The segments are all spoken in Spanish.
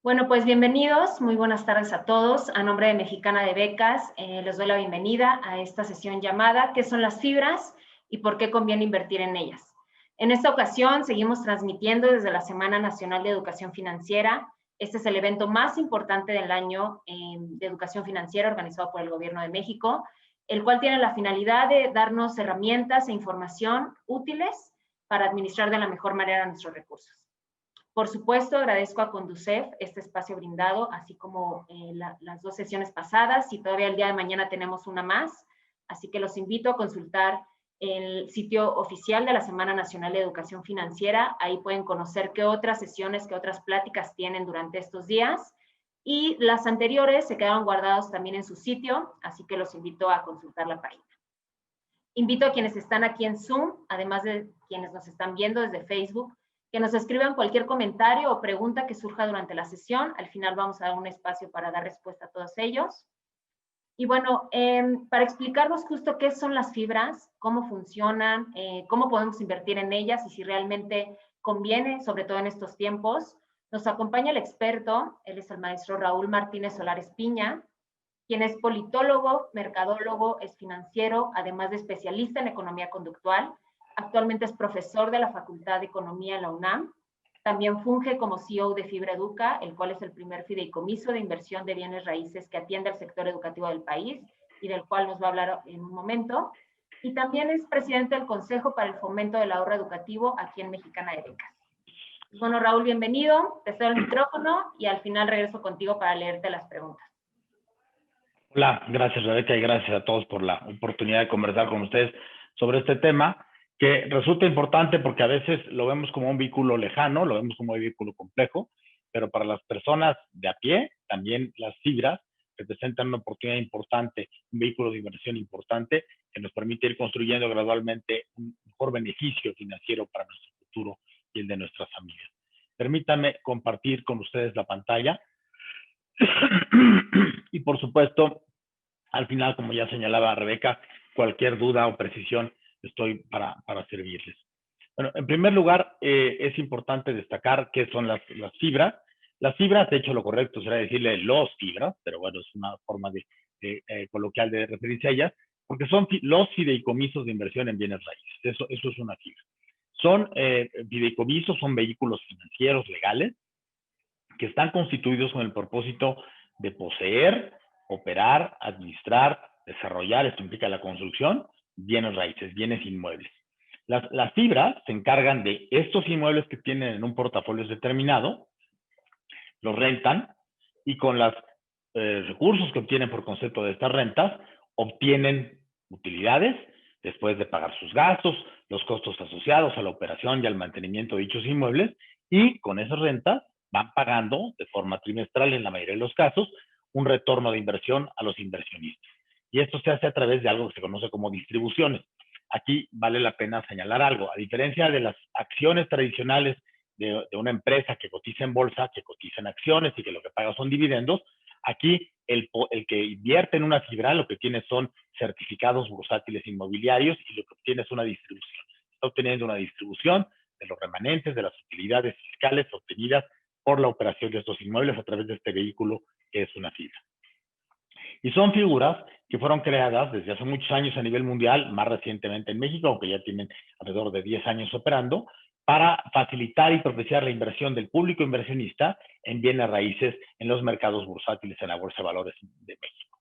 Bueno, pues bienvenidos, muy buenas tardes a todos. A nombre de Mexicana de Becas, les doy la bienvenida a esta sesión llamada ¿Qué son las fibras y por qué conviene invertir en ellas? En esta ocasión seguimos transmitiendo desde la Semana Nacional de Educación Financiera. Este es el evento más importante del año de educación financiera organizado por el Gobierno de México, el cual tiene la finalidad de darnos herramientas e información útiles para administrar de la mejor manera nuestros recursos. Por supuesto, agradezco a Conducef este espacio brindado, así como las dos sesiones pasadas, y todavía el día de mañana tenemos una más. Así que los invito a consultar el sitio oficial de la Semana Nacional de Educación Financiera. Ahí pueden conocer qué otras sesiones, qué otras pláticas tienen durante estos días. Y las anteriores se quedaron guardados también en su sitio, así que los invito a consultar la página. Invito a quienes están aquí en Zoom, además de quienes nos están viendo desde Facebook, que nos escriban cualquier comentario o pregunta que surja durante la sesión. Al final vamos a dar un espacio para dar respuesta a todos ellos. Y bueno, para explicarnos justo qué son las fibras, cómo funcionan, cómo podemos invertir en ellas y si realmente conviene, sobre todo en estos tiempos, nos acompaña el experto, él es el maestro Raúl Martínez Solares Piña, quien es politólogo, mercadólogo, es financiero, además de especialista en economía conductual. Actualmente es profesor de la Facultad de Economía en la UNAM. También funge como CEO de Fibra Educa, el cual es el primer fideicomiso de inversión de bienes raíces que atiende al sector educativo del país y del cual nos va a hablar en un momento. Y también es presidente del Consejo para el Fomento del Ahorro Educativo aquí en Mexicana de Becas. Bueno, Raúl, bienvenido. Te cedo el micrófono y al final regreso contigo para leerte las preguntas. Hola, gracias Rebeca y gracias a todos por la oportunidad de conversar con ustedes sobre este tema que resulta importante porque a veces lo vemos como un vehículo lejano, lo vemos como un vehículo complejo, pero para las personas de a pie, también las fibras representan una oportunidad importante, un vehículo de inversión importante que nos permite ir construyendo gradualmente un mejor beneficio financiero para nuestro futuro y el de nuestras familias. Permítanme compartir con ustedes la pantalla. Y por supuesto, al final, como ya señalaba Rebeca, cualquier duda o precisión estoy para servirles. Bueno, en primer lugar, es importante destacar qué son las fibras. Las fibras, de hecho, lo correcto será decirle los fibras, pero bueno, es una forma coloquial de referirse a ellas, porque son los fideicomisos de inversión en bienes raíces. Eso es una fibra. Son fideicomisos, son vehículos financieros legales que están constituidos con el propósito de poseer, operar, administrar, desarrollar, esto implica la construcción, bienes raíces, bienes inmuebles. Las fibras se encargan de estos inmuebles que tienen en un portafolio determinado, los rentan y con los recursos que obtienen por concepto de estas rentas, obtienen utilidades después de pagar sus gastos, los costos asociados a la operación y al mantenimiento de dichos inmuebles, y con esas rentas van pagando de forma trimestral, en la mayoría de los casos, un retorno de inversión a los inversionistas. Y esto se hace a través de algo que se conoce como distribuciones. Aquí vale la pena señalar algo. A diferencia de las acciones tradicionales de una empresa que cotiza en bolsa, que cotiza en acciones y que lo que paga son dividendos, aquí el que invierte en una fibra lo que tiene son certificados bursátiles inmobiliarios y lo que obtiene es una distribución. Está obteniendo una distribución de los remanentes, de las utilidades fiscales obtenidas por la operación de estos inmuebles a través de este vehículo que es una fibra. Y son figuras que fueron creadas desde hace muchos años a nivel mundial, más recientemente en México, aunque ya tienen alrededor de 10 años operando, para facilitar y propiciar la inversión del público inversionista en bienes raíces en los mercados bursátiles en la Bolsa de Valores de México.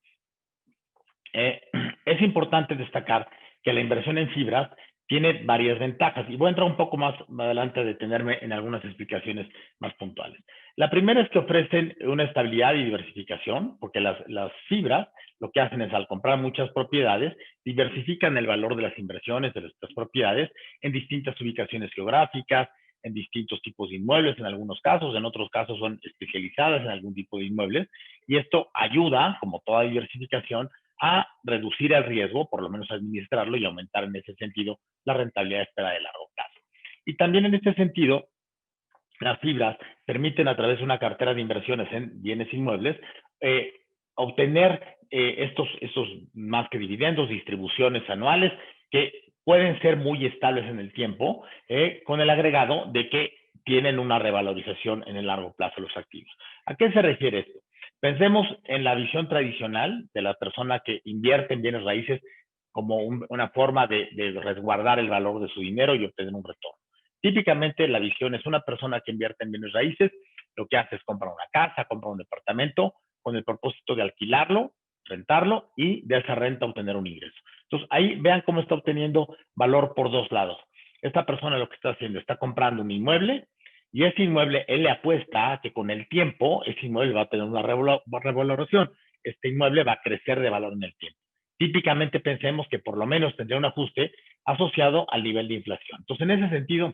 Es importante destacar que la inversión en fibras tiene varias ventajas y voy a entrar un poco más adelante a detenerme en algunas explicaciones más puntuales. La primera es que ofrecen una estabilidad y diversificación, porque las fibras lo que hacen es, al comprar muchas propiedades, diversifican el valor de las inversiones de estas propiedades en distintas ubicaciones geográficas, en distintos tipos de inmuebles en algunos casos, en otros casos son especializadas en algún tipo de inmuebles, y esto ayuda, como toda diversificación, a reducir el riesgo, por lo menos administrarlo y aumentar en ese sentido la rentabilidad esperada de largo plazo. Y también en este sentido, las fibras permiten a través de una cartera de inversiones en bienes inmuebles obtener estos más que dividendos, distribuciones anuales que pueden ser muy estables en el tiempo, con el agregado de que tienen una revalorización en el largo plazo de los activos. ¿A qué se refiere esto? Pensemos en la visión tradicional de la persona que invierte en bienes raíces como una forma de resguardar el valor de su dinero y obtener un retorno. Típicamente la visión es una persona que invierte en bienes raíces, lo que hace es comprar una casa, comprar un departamento con el propósito de alquilarlo, rentarlo y de esa renta obtener un ingreso. Entonces ahí vean cómo está obteniendo valor por dos lados. Esta persona lo que está haciendo, está comprando un inmueble y ese inmueble él le apuesta a que con el tiempo ese inmueble va a tener una revalorización. Este inmueble va a crecer de valor en el tiempo. Típicamente pensemos que por lo menos tendría un ajuste asociado al nivel de inflación. Entonces, en ese sentido,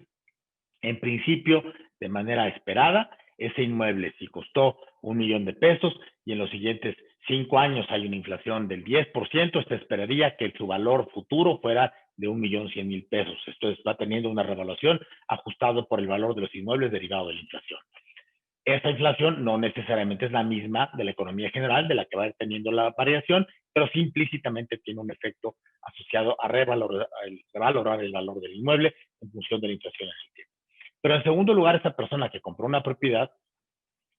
en principio, de manera esperada, ese inmueble, si costó 1 millón de pesos y en los siguientes 5 años hay una inflación del 10%, se esperaría que su valor futuro fuera de 1.100.000 pesos. Esto va teniendo una revaluación ajustado por el valor de los inmuebles derivado de la inflación. Esta inflación no necesariamente es la misma de la economía general, de la que va teniendo la variación, pero sí implícitamente tiene un efecto asociado a revalorar el valor del inmueble en función de la inflación en el tiempo. Pero en segundo lugar, esa persona que compró una propiedad,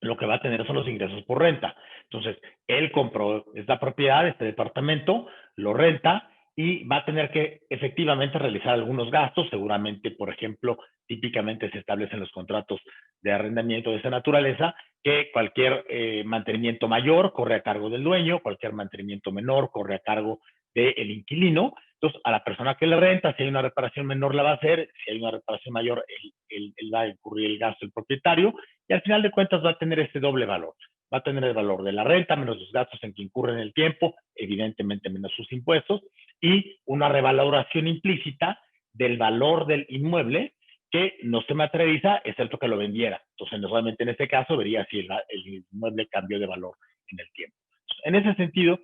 lo que va a tener son los ingresos por renta. Entonces, él compró esta propiedad, este departamento, lo renta y va a tener que efectivamente realizar algunos gastos. Seguramente, por ejemplo, típicamente se establecen los contratos de arrendamiento de esa naturaleza, que cualquier mantenimiento mayor corre a cargo del dueño, cualquier mantenimiento menor corre a cargo del inquilino. Entonces, a la persona que le renta, si hay una reparación menor, la va a hacer; si hay una reparación mayor, él va a incurrir el gasto del propietario, y al final de cuentas va a tener este doble valor. Va a tener el valor de la renta menos los gastos en que incurre en el tiempo, evidentemente menos sus impuestos, y una revaloración implícita del valor del inmueble que no se materializa, excepto que lo vendiera. Entonces, normalmente en este caso vería si el inmueble cambió de valor en el tiempo. En ese sentido,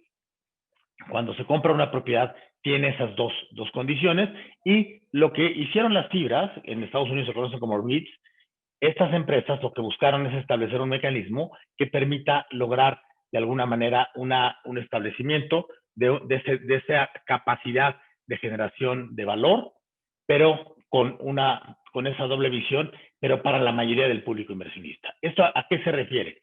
cuando se compra una propiedad, tiene esas dos condiciones, y lo que hicieron las fibras, en Estados Unidos se conocen como REITs, estas empresas lo que buscaron es establecer un mecanismo que permita lograr de alguna manera un establecimiento de esa capacidad de generación de valor, pero con esa doble visión, pero para la mayoría del público inversionista. ¿Esto a qué se refiere?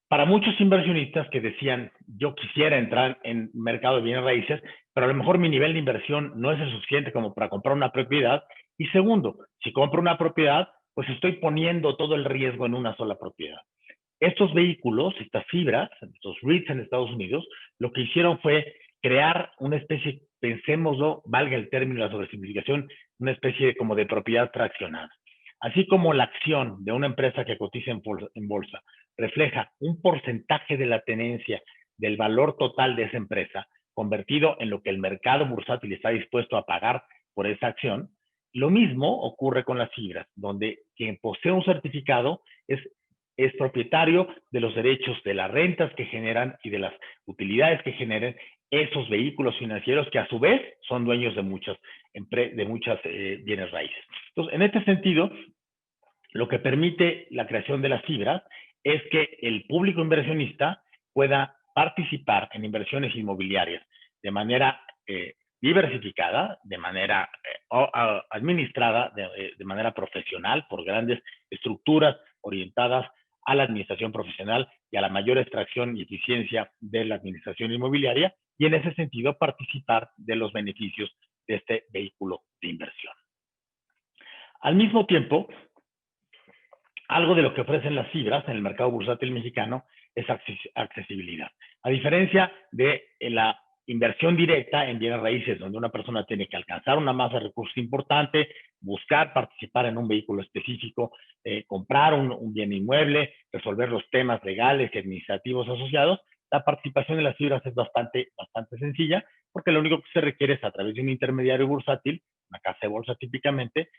Para muchos inversionistas que decían, yo quisiera entrar en mercado de bienes raíces, pero a lo mejor mi nivel de inversión no es el suficiente como para comprar una propiedad. Y segundo, si compro una propiedad, pues estoy poniendo todo el riesgo en una sola propiedad. Estos vehículos, estas fibras, estos REITs en Estados Unidos, lo que hicieron fue crear una especie, pensémoslo, valga el término de la sobresimplificación, una especie como de propiedad fraccionada. Así como la acción de una empresa que cotiza en bolsa refleja un porcentaje de la tenencia del valor total de esa empresa, convertido en lo que el mercado bursátil está dispuesto a pagar por esa acción, lo mismo ocurre con las fibras, donde quien posee un certificado es propietario de los derechos de las rentas que generan y de las utilidades que generen esos vehículos financieros, que a su vez son dueños de muchas bienes raíces. Entonces, en este sentido, lo que permite la creación de las fibras es que el público inversionista pueda participar en inversiones inmobiliarias de manera diversificada, de manera administrada, de manera profesional, por grandes estructuras orientadas a la administración profesional y a la mayor extracción y eficiencia de la administración inmobiliaria, y en ese sentido participar de los beneficios de este vehículo de inversión. Al mismo tiempo, algo de lo que ofrecen las fibras en el mercado bursátil mexicano es accesibilidad. A diferencia de la inversión directa en bienes raíces, donde una persona tiene que alcanzar una masa de recursos importante, buscar participar en un vehículo específico, comprar un bien inmueble, resolver los temas legales y administrativos asociados, la participación en las fibras es bastante sencilla, porque lo único que se requiere es, a través de un intermediario bursátil, una casa de bolsa típicamente,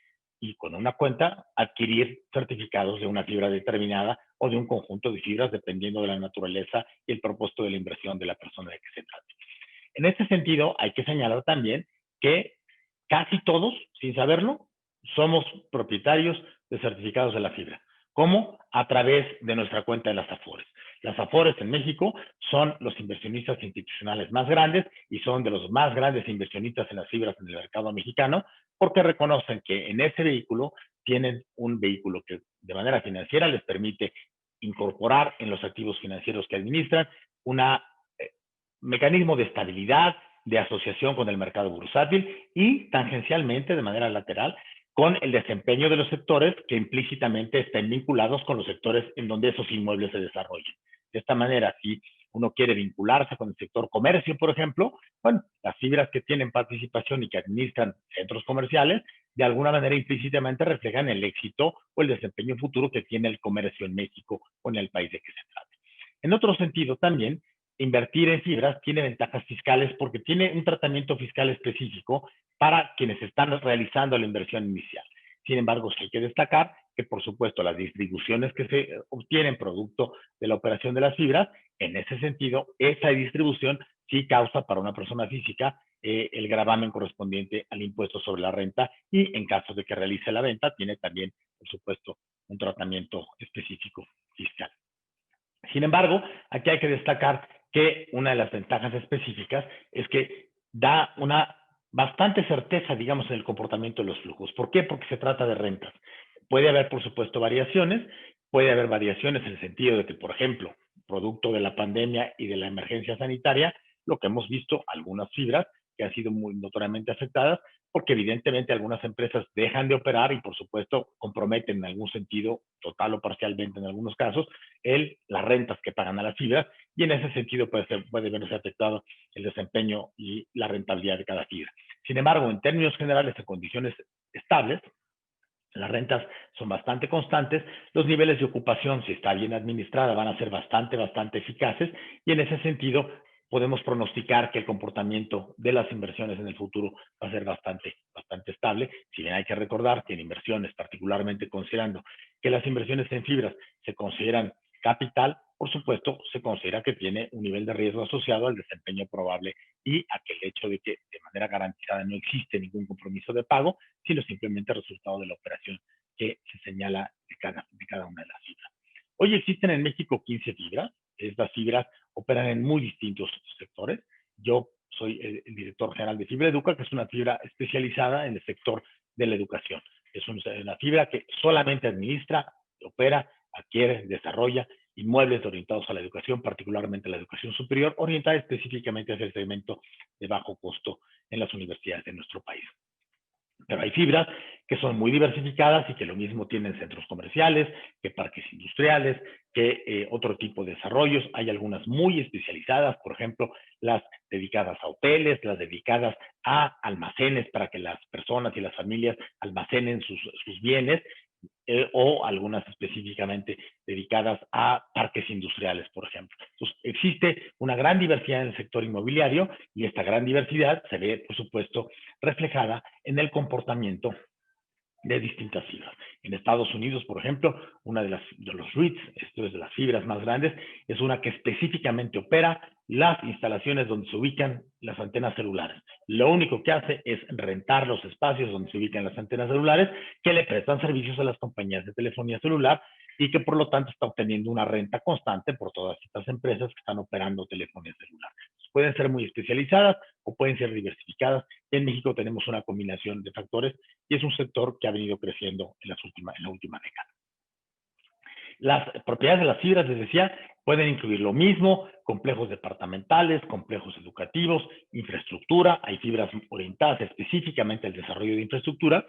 y con una cuenta, adquirir certificados de una fibra determinada o de un conjunto de fibras, dependiendo de la naturaleza y el propósito de la inversión de la persona de que se trate. En este sentido, hay que señalar también que casi todos, sin saberlo, somos propietarios de certificados de la fibra. ¿Cómo? A través de nuestra cuenta de las Afores. Las Afores en México son los inversionistas institucionales más grandes y son de los más grandes inversionistas en las fibras en el mercado mexicano, porque reconocen que en ese vehículo tienen un vehículo que de manera financiera les permite incorporar en los activos financieros que administran un mecanismo de estabilidad, de asociación con el mercado bursátil y tangencialmente, de manera lateral, con el desempeño de los sectores que implícitamente estén vinculados con los sectores en donde esos inmuebles se desarrollan. De esta manera, si uno quiere vincularse con el sector comercio, por ejemplo, bueno, las fibras que tienen participación y que administran centros comerciales, de alguna manera implícitamente reflejan el éxito o el desempeño futuro que tiene el comercio en México o en el país de que se trate. En otro sentido, también, invertir en fibras tiene ventajas fiscales porque tiene un tratamiento fiscal específico para quienes están realizando la inversión inicial. Sin embargo, sí hay que destacar que, por supuesto, las distribuciones que se obtienen producto de la operación de las fibras, en ese sentido, esa distribución sí causa para una persona física el gravamen correspondiente al impuesto sobre la renta y en caso de que realice la venta, tiene también, por supuesto, un tratamiento específico fiscal. Sin embargo, aquí hay que destacar que una de las ventajas específicas es que da una bastante certeza, digamos, en el comportamiento de los flujos. ¿Por qué? Porque se trata de rentas. Puede haber, por supuesto, variaciones. Puede haber variaciones en el sentido de que, por ejemplo, producto de la pandemia y de la emergencia sanitaria, lo que hemos visto, algunas fibras que han sido muy notoriamente afectadas, porque evidentemente algunas empresas dejan de operar y, por supuesto, comprometen en algún sentido, total o parcialmente en algunos casos, las rentas que pagan a las fibras, y en ese sentido puede verse afectado el desempeño y la rentabilidad de cada fibra. Sin embargo, en términos generales, en condiciones estables, las rentas son bastante constantes, los niveles de ocupación, si está bien administrada, van a ser bastante eficaces, y en ese sentido podemos pronosticar que el comportamiento de las inversiones en el futuro va a ser bastante estable. Si bien hay que recordar que en inversiones, particularmente considerando que las inversiones en fibras se consideran capital, por supuesto, se considera que tiene un nivel de riesgo asociado al desempeño probable y a que el hecho de que de manera garantizada no existe ningún compromiso de pago, sino simplemente el resultado de la operación que se señala de cada una de las fibras. Hoy existen en México 15 fibras. Estas fibras operan en muy distintos sectores. Yo soy el director general de Fibra Educa, que es una fibra especializada en el sector de la educación. Es una fibra que solamente administra, opera, adquiere, desarrolla inmuebles orientados a la educación, particularmente a la educación superior, orientada específicamente hacia el segmento de bajo costo en las universidades de nuestro país. Pero hay fibras que son muy diversificadas y que lo mismo tienen centros comerciales, que parques industriales, que otro tipo de desarrollos. Hay algunas muy especializadas, por ejemplo, las dedicadas a hoteles, las dedicadas a almacenes para que las personas y las familias almacenen sus bienes, o algunas específicamente dedicadas a parques industriales, por ejemplo. Entonces, existe una gran diversidad en el sector inmobiliario y esta gran diversidad se ve, por supuesto, reflejada en el comportamiento de distintas fibras. En Estados Unidos, por ejemplo, una de los REITs, esto es de las fibras más grandes, es una que específicamente opera las instalaciones donde se ubican las antenas celulares. Lo único que hace es rentar los espacios donde se ubican las antenas celulares que le prestan servicios a las compañías de telefonía celular y que por lo tanto está obteniendo una renta constante por todas estas empresas que están operando telefonía celular. Pueden ser muy especializadas o pueden ser diversificadas. En México tenemos una combinación de factores y es un sector que ha venido creciendo en la última década. Las propiedades de las fibras, les decía, pueden incluir lo mismo, complejos departamentales, complejos educativos, infraestructura. Hay fibras orientadas específicamente al desarrollo de infraestructura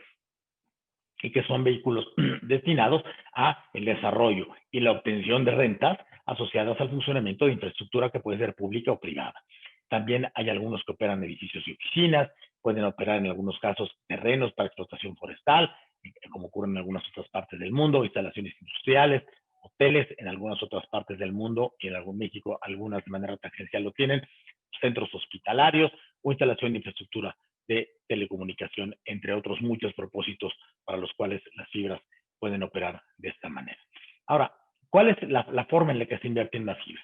y que son vehículos destinados a el desarrollo y la obtención de rentas asociadas al funcionamiento de infraestructura que puede ser pública o privada. También hay algunos que operan edificios y oficinas, pueden operar en algunos casos terrenos para explotación forestal, como ocurre en algunas otras partes del mundo, instalaciones industriales, hoteles en algunas otras partes del mundo y en algún México algunas de manera tangencial lo tienen, centros hospitalarios o instalación de infraestructura de telecomunicación, entre otros muchos propósitos para los cuales las fibras pueden operar de esta manera. Ahora, ¿cuál es la forma en la que se invierte en la fibra?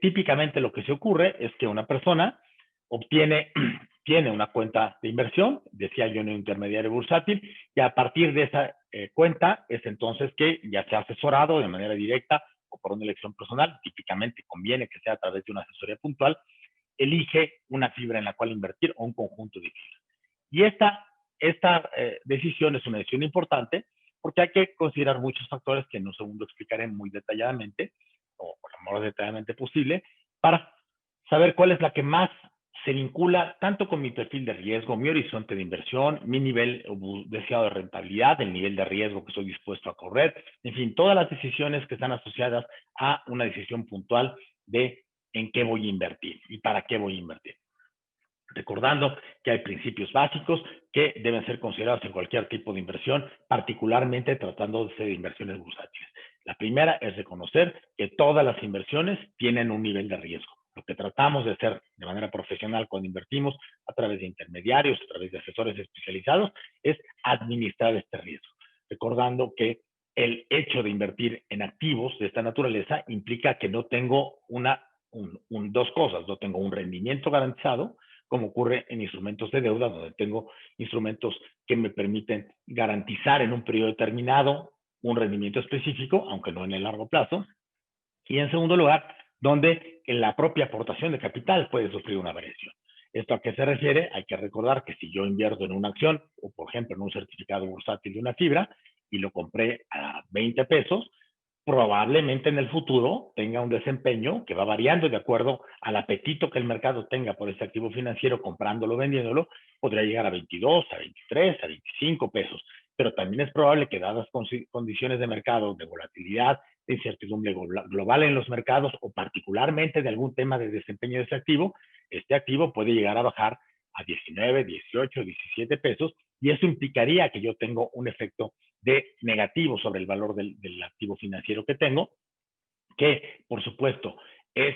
Típicamente lo que se ocurre es que una persona tiene una cuenta de inversión, decía yo, en un intermediario bursátil, y a partir de esa cuenta es entonces que ya se ha asesorado de manera directa o por una elección personal, típicamente conviene que sea a través de una asesoría puntual, elige una fibra en la cual invertir o un conjunto de fibras. Y esta esta decisión es una decisión importante porque hay que considerar muchos factores que en un segundo explicaré muy detalladamente, o lo más detalladamente posible, para saber cuál es la que más se vincula tanto con mi perfil de riesgo, mi horizonte de inversión, mi nivel deseado de rentabilidad, el nivel de riesgo que estoy dispuesto a correr, en fin, todas las decisiones que están asociadas a una decisión puntual de en qué voy a invertir y para qué voy a invertir. Recordando que hay principios básicos que deben ser considerados en cualquier tipo de inversión, particularmente tratándose de inversiones bursátiles. La primera es reconocer que todas las inversiones tienen un nivel de riesgo. Lo que tratamos de hacer de manera profesional cuando invertimos a través de intermediarios, a través de asesores especializados, es administrar este riesgo. Recordando que el hecho de invertir en activos de esta naturaleza implica que no tengo dos cosas. No tengo un rendimiento garantizado, como ocurre en instrumentos de deuda, donde tengo instrumentos que me permiten garantizar en un periodo determinado un rendimiento específico, aunque no en el largo plazo. Y en segundo lugar, donde en la propia aportación de capital puede sufrir una variación. ¿Esto a qué se refiere? Hay que recordar que si yo invierto en una acción, o por ejemplo en un certificado bursátil de una fibra, y lo compré a 20 pesos, probablemente en el futuro tenga un desempeño que va variando de acuerdo al apetito que el mercado tenga por ese activo financiero, comprándolo, vendiéndolo, podría llegar a 22, a 23, a 25 pesos. Pero también es probable que dadas condiciones de mercado, de volatilidad, de incertidumbre global en los mercados o particularmente de algún tema de desempeño de ese activo, este activo puede llegar a bajar a 19, 18, 17 pesos y eso implicaría que yo tengo un efecto de negativo sobre el valor del activo financiero que tengo, que por supuesto es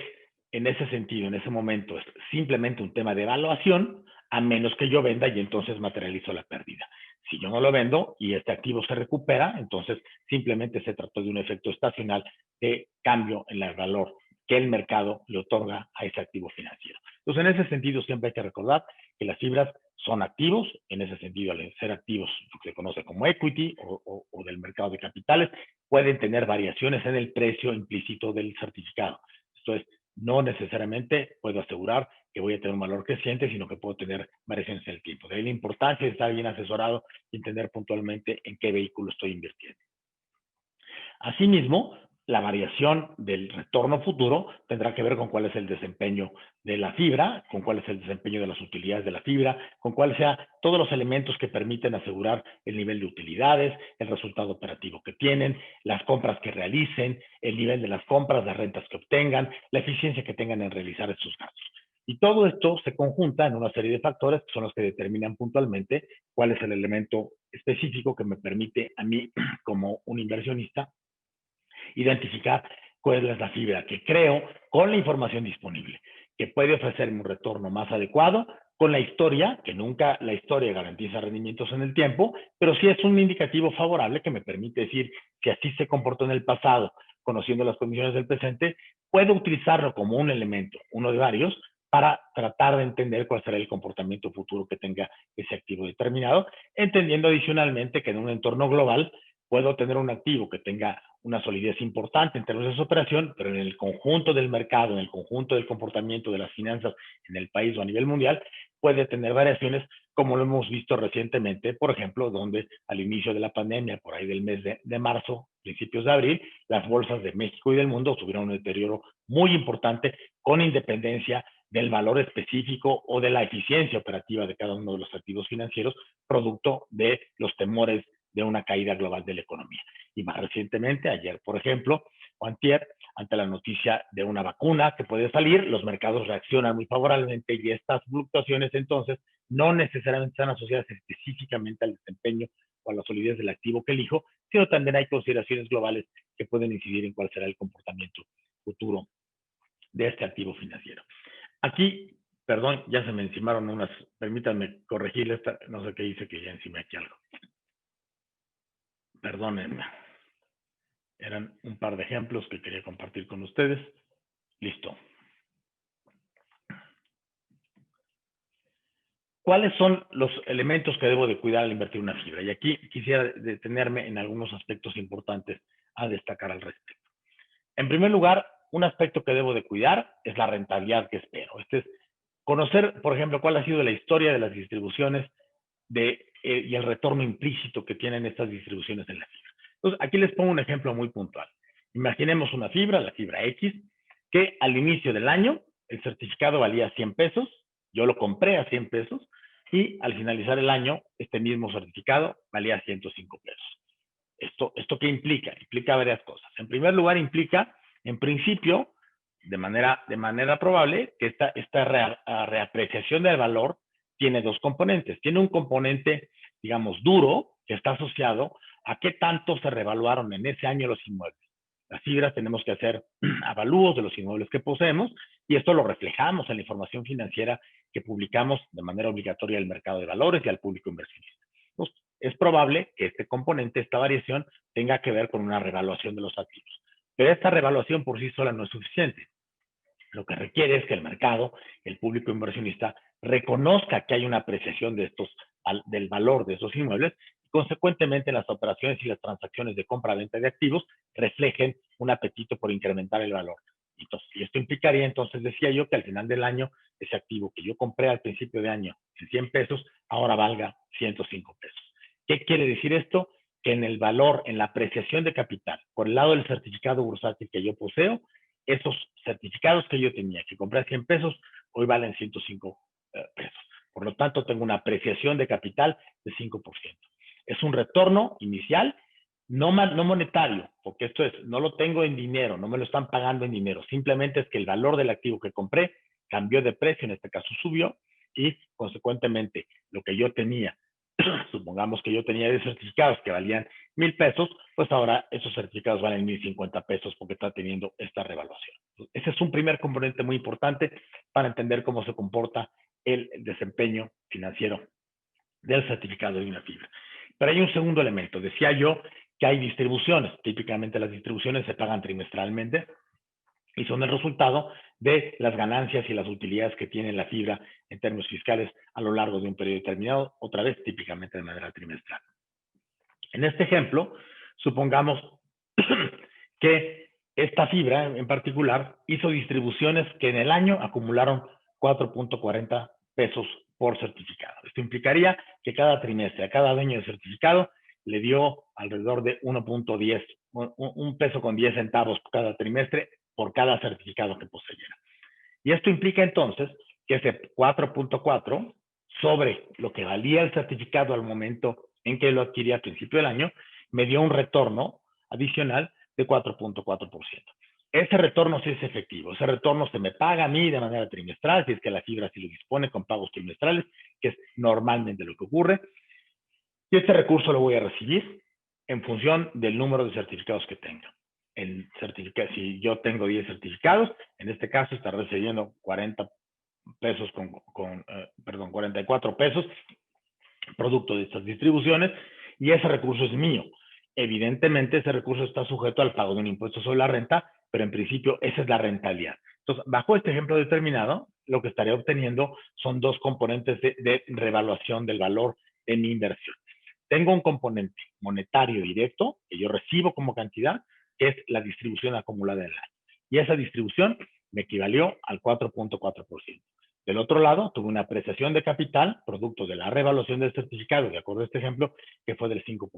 en ese sentido, en ese momento, es simplemente un tema de evaluación, a menos que yo venda y entonces materializo la pérdida. Si yo no lo vendo y este activo se recupera, entonces simplemente se trató de un efecto estacional de cambio en el valor que el mercado le otorga a ese activo financiero. Entonces, en ese sentido, siempre hay que recordar que las fibras son activos, en ese sentido, al ser activos, lo que se conoce como equity o del mercado de capitales, pueden tener variaciones en el precio implícito del certificado. Esto es, no necesariamente puedo asegurar que voy a tener un valor creciente, sino que puedo tener variaciones en el tiempo. De ahí la importancia de estar bien asesorado y entender puntualmente en qué vehículo estoy invirtiendo. Asimismo, la variación del retorno futuro tendrá que ver con cuál es el desempeño de la fibra, con cuál es el desempeño de las utilidades de la fibra, con cuáles sean todos los elementos que permiten asegurar el nivel de utilidades, el resultado operativo que tienen, las compras que realicen, el nivel de las compras, las rentas que obtengan, la eficiencia que tengan en realizar esos gastos. Y todo esto se conjunta en una serie de factores que son los que determinan puntualmente cuál es el elemento específico que me permite a mí, como un inversionista, identificar cuál es la fibra que creo con la información disponible, que puede ofrecerme un retorno más adecuado, con la historia, que nunca la historia garantiza rendimientos en el tiempo, pero sí es un indicativo favorable que me permite decir que así se comportó en el pasado, conociendo las condiciones del presente, puedo utilizarlo como un elemento, uno de varios, para tratar de entender cuál será el comportamiento futuro que tenga ese activo determinado, entendiendo adicionalmente que en un entorno global puedo tener un activo que tenga una solidez importante en términos de su operación, pero en el conjunto del mercado, en el conjunto del comportamiento de las finanzas en el país o a nivel mundial, puede tener variaciones como lo hemos visto recientemente, por ejemplo, donde al inicio de la pandemia, por ahí del mes de marzo, principios de abril, las bolsas de México y del mundo tuvieron un deterioro muy importante con independencia del valor específico o de la eficiencia operativa de cada uno de los activos financieros, producto de los temores de una caída global de la economía. Y más recientemente, ayer, por ejemplo, o antier, ante la noticia de una vacuna que puede salir, los mercados reaccionan muy favorablemente y estas fluctuaciones entonces no necesariamente están asociadas específicamente al desempeño o a la solidez del activo que elijo, sino también hay consideraciones globales que pueden incidir en cuál será el comportamiento futuro de este activo financiero. Aquí, perdón, ya se me encimaron unas, permítanme corregir esta, no sé qué hice que ya encima aquí algo. Perdónenme. Eran un par de ejemplos que quería compartir con ustedes. Listo. ¿Cuáles son los elementos que debo de cuidar al invertir una fibra? Y aquí quisiera detenerme en algunos aspectos importantes a destacar al respecto. En primer lugar, un aspecto que debo de cuidar es la rentabilidad que espero. Este es conocer, por ejemplo, cuál ha sido la historia de las distribuciones de y el retorno implícito que tienen estas distribuciones en la fibra. Entonces, aquí les pongo un ejemplo muy puntual. Imaginemos una fibra, la fibra X, que al inicio del año el certificado valía 100 pesos, yo lo compré a 100 pesos, y al finalizar el año, este mismo certificado valía 105 pesos. ¿Esto qué implica? Implica varias cosas. En primer lugar, implica, en principio, de manera probable, que esta reapreciación del valor tiene dos componentes. Tiene un componente, digamos, duro, que está asociado a qué tanto se revaluaron en ese año los inmuebles. Las fibras tenemos que hacer avalúos de los inmuebles que poseemos y esto lo reflejamos en la información financiera que publicamos de manera obligatoria al mercado de valores y al público inversionista. Entonces, es probable que este componente, esta variación, tenga que ver con una revaluación de los activos. Pero esta revaluación por sí sola no es suficiente. Lo que requiere es que el mercado, el público inversionista, reconozca que hay una apreciación del valor de esos inmuebles y, consecuentemente, las operaciones y las transacciones de compra-venta de activos reflejen un apetito por incrementar el valor. Entonces, y esto implicaría, entonces, decía yo, que al final del año, ese activo que yo compré al principio de año en 100 pesos, ahora valga 105 pesos. ¿Qué quiere decir esto? Que en el valor, en la apreciación de capital, por el lado del certificado bursátil que yo poseo, esos certificados que yo tenía, que compré a 100 pesos, hoy valen 105 pesos. Por lo tanto, tengo una apreciación de capital de 5%. Es un retorno inicial, no monetario, porque esto es, no lo tengo en dinero, no me lo están pagando en dinero, simplemente es que el valor del activo que compré cambió de precio, en este caso subió, y consecuentemente lo que yo tenía, supongamos que yo tenía 10 certificados que valían 1,000 pesos, pues ahora esos certificados valen 1,050 pesos porque está teniendo esta revaluación. Ese es un primer componente muy importante para entender cómo se comporta el desempeño financiero del certificado de una fibra. Pero hay un segundo elemento. Decía yo que hay distribuciones. Típicamente las distribuciones se pagan trimestralmente y son el resultado de las ganancias y las utilidades que tiene la fibra en términos fiscales a lo largo de un periodo determinado, otra vez típicamente de manera trimestral. En este ejemplo, supongamos que esta fibra en particular hizo distribuciones que en el año acumularon 4.40 pesos por certificado. Esto implicaría que cada trimestre, a cada dueño de certificado, le dio alrededor de 1.10, un peso con 10 centavos cada trimestre por cada certificado que poseyera. Y esto implica entonces que ese 4.4 sobre lo que valía el certificado al momento en que lo adquirí al principio del año, me dio un retorno adicional de 4.4%. Ese retorno sí es efectivo, ese retorno se me paga a mí de manera trimestral, si es que la fibra sí lo dispone con pagos trimestrales, que es normalmente lo que ocurre, y este recurso lo voy a recibir en función del número de certificados que tenga. Si yo tengo 10 certificados, en este caso estaré recibiendo 40 pesos 44 pesos producto de estas distribuciones y ese recurso es mío. Evidentemente ese recurso está sujeto al pago de un impuesto sobre la renta, pero en principio esa es la rentabilidad. Entonces, bajo este ejemplo determinado, lo que estaré obteniendo son dos componentes de revaluación del valor de mi inversión. Tengo un componente monetario directo que yo recibo como cantidad, que es la distribución acumulada del año. Y esa distribución me equivalió al 4.4%. Del otro lado, tuve una apreciación de capital, producto de la revaluación del certificado, de acuerdo a este ejemplo, que fue del 5%.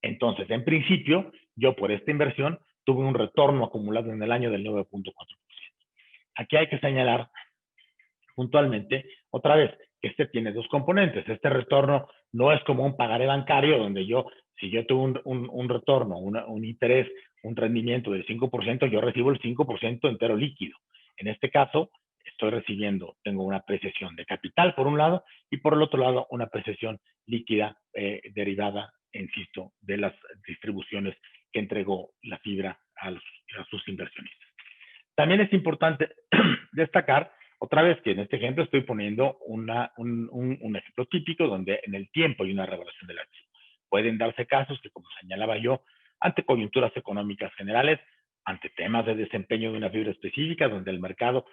Entonces, en principio, yo por esta inversión tuve un retorno acumulado en el año del 9.4%. Aquí hay que señalar puntualmente, otra vez, que este tiene dos componentes. Este retorno no es como un pagaré bancario, donde si yo tuve un retorno, un interés, un rendimiento del 5%, yo recibo el 5% entero líquido. En este caso, tengo una apreciación de capital por un lado y por el otro lado una apreciación líquida derivada, insisto, de las distribuciones que entregó la fibra a sus inversionistas. También es importante destacar, otra vez, que en este ejemplo estoy poniendo un ejemplo típico donde en el tiempo hay una revaluación del activo. Pueden darse casos que, como señalaba yo, ante coyunturas económicas generales, ante temas de desempeño de una fibra específica, donde el mercado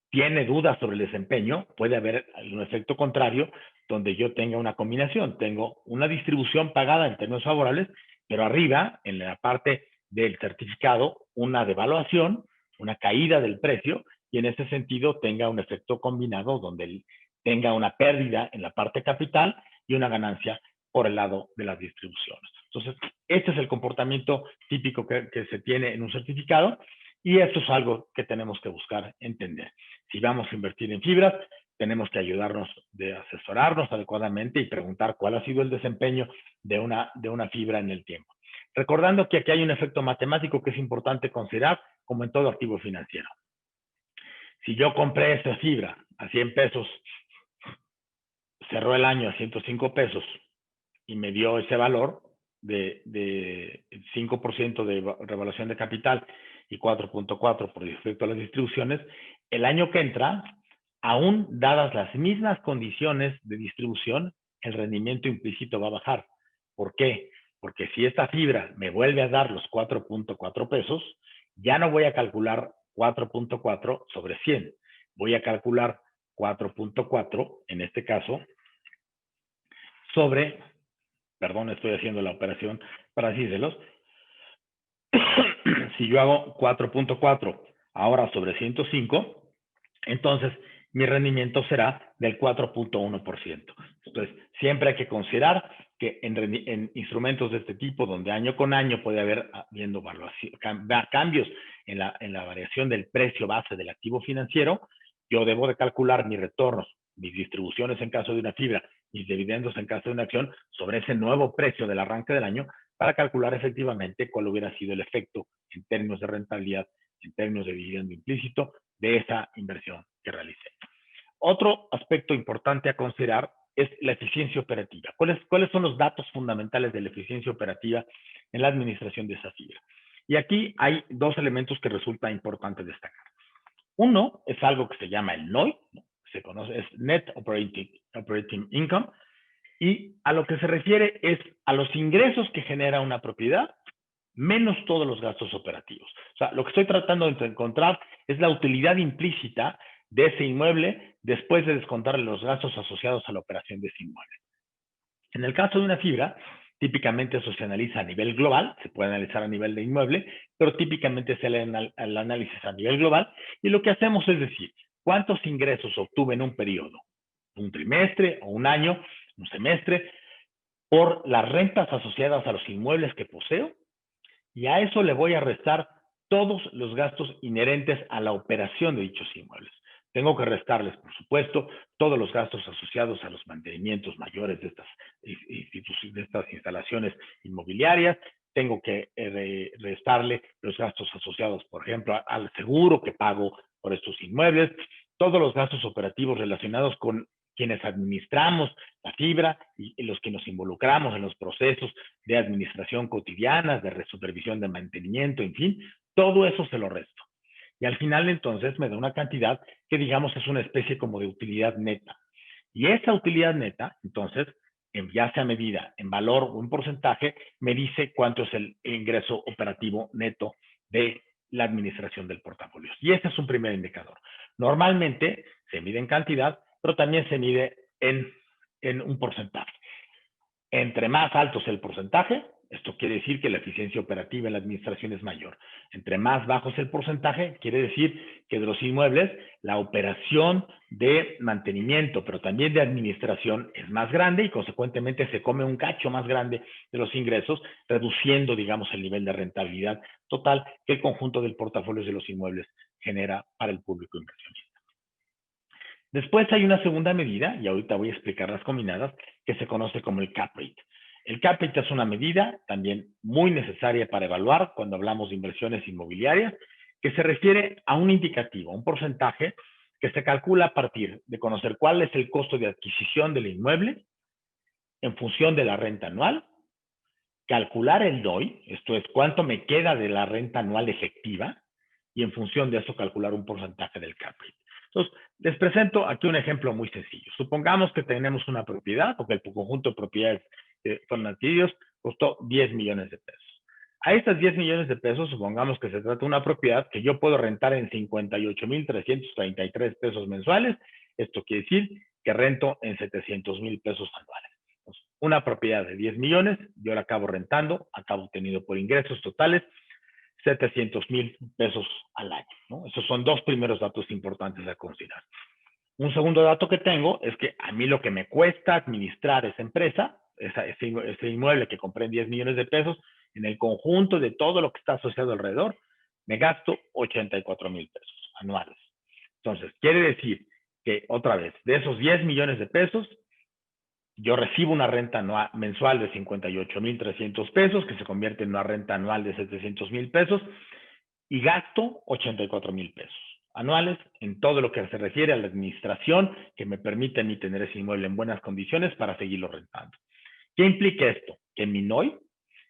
tiene dudas sobre el desempeño, puede haber un efecto contrario, donde yo tenga una combinación. Tengo una distribución pagada en términos favorables, pero arriba, en la parte del certificado, una devaluación, una caída del precio, y en ese sentido tenga un efecto combinado donde tenga una pérdida en la parte capital y una ganancia por el lado de las distribuciones. Entonces, este es el comportamiento típico que se tiene en un certificado y esto es algo que tenemos que buscar entender. Si vamos a invertir en fibras, tenemos que ayudarnos de asesorarnos adecuadamente y preguntar cuál ha sido el desempeño de una fibra en el tiempo. Recordando que aquí hay un efecto matemático que es importante considerar, como en todo activo financiero. Si yo compré esa fibra a 100 pesos, cerró el año a 105 pesos y me dio ese valor de 5% de revaluación de capital y 4.4 por respecto a las distribuciones, el año que entra, aún dadas las mismas condiciones de distribución, el rendimiento implícito va a bajar. ¿Por qué? Porque si esta fibra me vuelve a dar los 4.4 pesos, ya no voy a calcular 4.4 sobre 100. Voy a calcular 4.4, en este caso, sobre, perdón, estoy haciendo la operación para decírselos, si yo hago 4.4 ahora sobre 105, entonces mi rendimiento será del 4.1%. Entonces, siempre hay que considerar que en instrumentos de este tipo, donde año con año puede haber cambios en la variación del precio base del activo financiero, yo debo de calcular mis retornos, mis distribuciones en caso de una fibra, mis dividendos en caso de una acción, sobre ese nuevo precio del arranque del año, para calcular efectivamente cuál hubiera sido el efecto en términos de rentabilidad, en términos de dividendo implícito, de esa inversión que realicé. Otro aspecto importante a considerar es la eficiencia operativa. ¿Cuáles son los datos fundamentales de la eficiencia operativa en la administración de esa fibra? Y aquí hay dos elementos que resulta importante destacar. Uno es algo que se llama el NOI, ¿no? Se conoce, es Net Operating Income, y a lo que se refiere es a los ingresos que genera una propiedad menos todos los gastos operativos. O sea, lo que estoy tratando de encontrar es la utilidad implícita de ese inmueble después de descontarle los gastos asociados a la operación de ese inmueble. En el caso de una fibra, típicamente eso se analiza a nivel global, se puede analizar a nivel de inmueble, pero típicamente se hace el análisis a nivel global y lo que hacemos es decir, ¿cuántos ingresos obtuve en un periodo? Un trimestre o un año, un semestre, por las rentas asociadas a los inmuebles que poseo, y a eso le voy a restar todos los gastos inherentes a la operación de dichos inmuebles. Tengo que restarles, por supuesto, todos los gastos asociados a los mantenimientos mayores de estas instalaciones inmobiliarias. Tengo que restarle los gastos asociados, por ejemplo, al seguro que pago por estos inmuebles, todos los gastos operativos relacionados con quienes administramos la fibra y los que nos involucramos en los procesos de administración cotidianas, de supervisión de mantenimiento, en fin, todo eso se lo resto. Y al final entonces me da una cantidad que digamos es una especie como de utilidad neta. Y esa utilidad neta, entonces, ya sea medida en valor o en porcentaje, me dice cuánto es el ingreso operativo neto de la administración del portafolio. Y ese es un primer indicador. Normalmente se mide en cantidad, pero también se mide en un porcentaje. Entre más alto es el porcentaje, esto quiere decir que la eficiencia operativa en la administración es mayor. Entre más bajo es el porcentaje, quiere decir que de los inmuebles, la operación de mantenimiento, pero también de administración es más grande y consecuentemente se come un cacho más grande de los ingresos, reduciendo, digamos, el nivel de rentabilidad total que el conjunto del portafolio de los inmuebles genera para el público inversionista. Después hay una segunda medida, y ahorita voy a explicar las combinadas, que se conoce como el cap rate. El cap rate es una medida también muy necesaria para evaluar cuando hablamos de inversiones inmobiliarias, que se refiere a un indicativo, un porcentaje que se calcula a partir de conocer cuál es el costo de adquisición del inmueble en función de la renta anual, calcular el DOI, esto es cuánto me queda de la renta anual efectiva, y en función de eso calcular un porcentaje del cap rate. Entonces, les presento aquí un ejemplo muy sencillo. Supongamos que tenemos una propiedad, porque el conjunto de propiedades que son adquiridos costó 10 millones de pesos. A estas 10 millones de pesos, supongamos que se trata de una propiedad que yo puedo rentar en 58,333 pesos mensuales. Esto quiere decir que rento en 700,000 pesos anuales. Entonces, una propiedad de 10 millones, yo la acabo rentando, acabo obteniendo por ingresos totales 700,000 pesos al año, ¿no? Esos son dos primeros datos importantes a considerar. Un segundo dato que tengo es que a mí lo que me cuesta administrar esa empresa, ese inmueble que compré en 10 millones de pesos, en el conjunto de todo lo que está asociado alrededor, me gasto 84,000 pesos anuales. Entonces, quiere decir que, otra vez, de esos 10 millones de pesos, yo recibo una renta mensual de 58,300 pesos, que se convierte en una renta anual de 700,000 pesos, y gasto 84,000 pesos anuales en todo lo que se refiere a la administración que me permite a mí tener ese inmueble en buenas condiciones para seguirlo rentando. ¿Qué implica esto? Que mi NOI,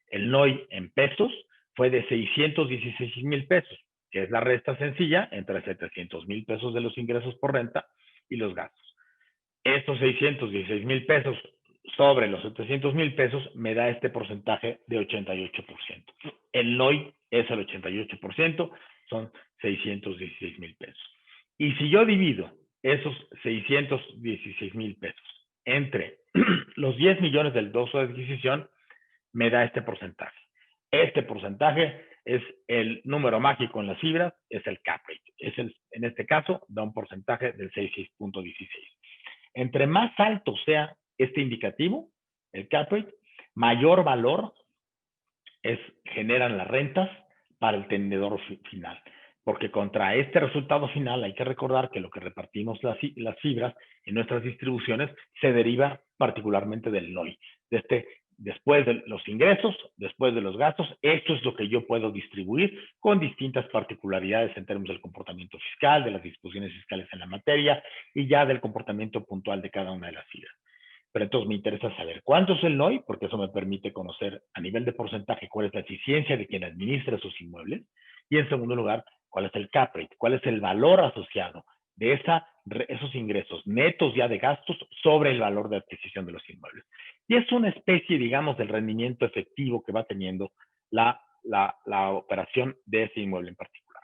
el NOI en pesos, fue de 616,000 pesos, que es la resta sencilla entre 700,000 pesos de los ingresos por renta y los gastos. Estos 616,000 pesos sobre los 700,000 pesos me da este porcentaje de 88%. El NOI es el 88%, son 616,000 pesos. Y si yo divido esos 616,000 pesos entre los 10 millones del doso de adquisición, me da este porcentaje. Este porcentaje es el número mágico en las cifras, es el cap rate. En este caso, da un porcentaje del 6,16. Entre más alto sea este indicativo, el cap rate, mayor valor generan las rentas para el tenedor final. Porque contra este resultado final hay que recordar que lo que repartimos las fibras en nuestras distribuciones se deriva particularmente del NOI. Después de los ingresos, después de los gastos, esto es lo que yo puedo distribuir con distintas particularidades en términos del comportamiento fiscal, de las disposiciones fiscales en la materia y ya del comportamiento puntual de cada una de las fibras. Pero entonces me interesa saber cuánto es el NOI, porque eso me permite conocer a nivel de porcentaje cuál es la eficiencia de quien administra sus inmuebles. Y en segundo lugar, cuál es el cap rate, cuál es el valor asociado de esos ingresos netos ya de gastos sobre el valor de adquisición de los inmuebles. Y es una especie, digamos, del rendimiento efectivo que va teniendo la operación de ese inmueble en particular.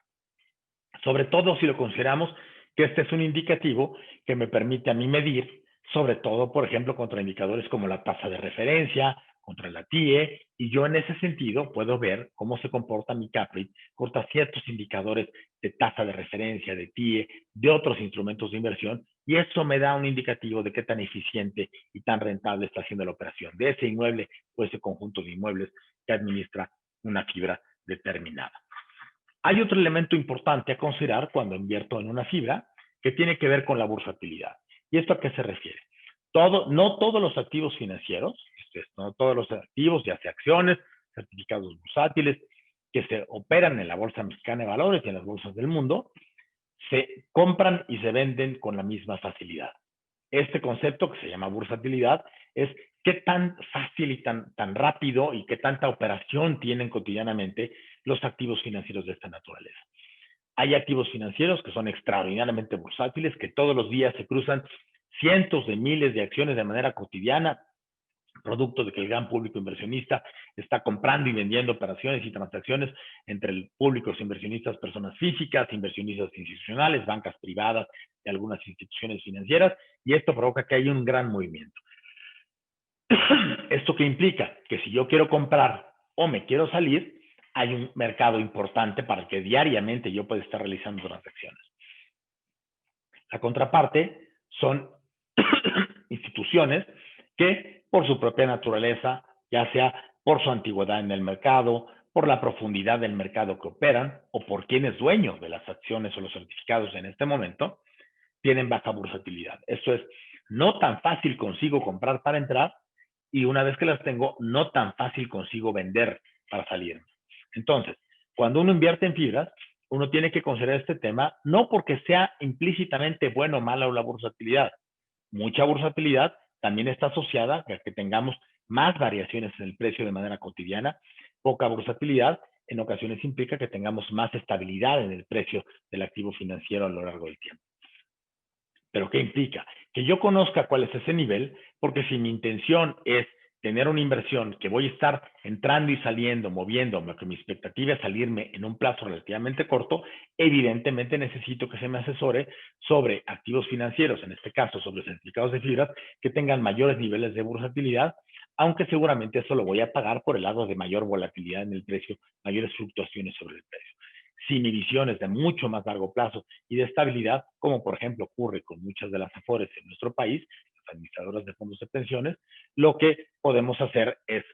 Sobre todo si lo consideramos que este es un indicativo que me permite a mí medir, sobre todo, por ejemplo, contra indicadores como la tasa de referencia, contra la TIE, y yo en ese sentido puedo ver cómo se comporta mi cap rate contra ciertos indicadores de tasa de referencia, de TIE, de otros instrumentos de inversión, y eso me da un indicativo de qué tan eficiente y tan rentable está haciendo la operación de ese inmueble o ese conjunto de inmuebles que administra una fibra determinada. Hay otro elemento importante a considerar cuando invierto en una fibra que tiene que ver con la bursatilidad. ¿Y esto a qué se refiere? No todos los activos financieros, no todos los activos, ya sea acciones, certificados bursátiles, que se operan en la Bolsa Mexicana de Valores y en las bolsas del mundo, se compran y se venden con la misma facilidad. Este concepto que se llama bursatilidad es qué tan fácil y tan rápido y qué tanta operación tienen cotidianamente los activos financieros de esta naturaleza. Hay activos financieros que son extraordinariamente bursátiles, que todos los días se cruzan cientos de miles de acciones de manera cotidiana, producto de que el gran público inversionista está comprando y vendiendo operaciones y transacciones entre el público, los inversionistas, personas físicas, inversionistas institucionales, bancas privadas y algunas instituciones financieras, y esto provoca que haya un gran movimiento. ¿Esto qué implica? Que si yo quiero comprar o me quiero salir, hay un mercado importante para el que diariamente yo pueda estar realizando transacciones. La contraparte son instituciones que por su propia naturaleza, ya sea por su antigüedad en el mercado, por la profundidad del mercado que operan o por quién es dueño de las acciones o los certificados en este momento, tienen baja bursatilidad. Esto es, no tan fácil consigo comprar para entrar y una vez que las tengo, no tan fácil consigo vender para salir. Entonces, cuando uno invierte en fibras, uno tiene que considerar este tema no porque sea implícitamente bueno o mala la bursatilidad. Mucha bursatilidad también está asociada a que tengamos más variaciones en el precio de manera cotidiana. Poca bursatilidad en ocasiones implica que tengamos más estabilidad en el precio del activo financiero a lo largo del tiempo. ¿Pero qué implica? Que yo conozca cuál es ese nivel, porque si mi intención es tener una inversión que voy a estar entrando y saliendo, moviéndome, que mi expectativa es salirme en un plazo relativamente corto, evidentemente necesito que se me asesore sobre activos financieros, en este caso sobre certificados de fibras, que tengan mayores niveles de bursatilidad, aunque seguramente eso lo voy a pagar por el lado de mayor volatilidad en el precio, mayores fluctuaciones sobre el precio. Si mi visión es de mucho más largo plazo y de estabilidad, como por ejemplo ocurre con muchas de las AFORES en nuestro país, las administradoras de fondos de pensiones, lo que podemos hacer es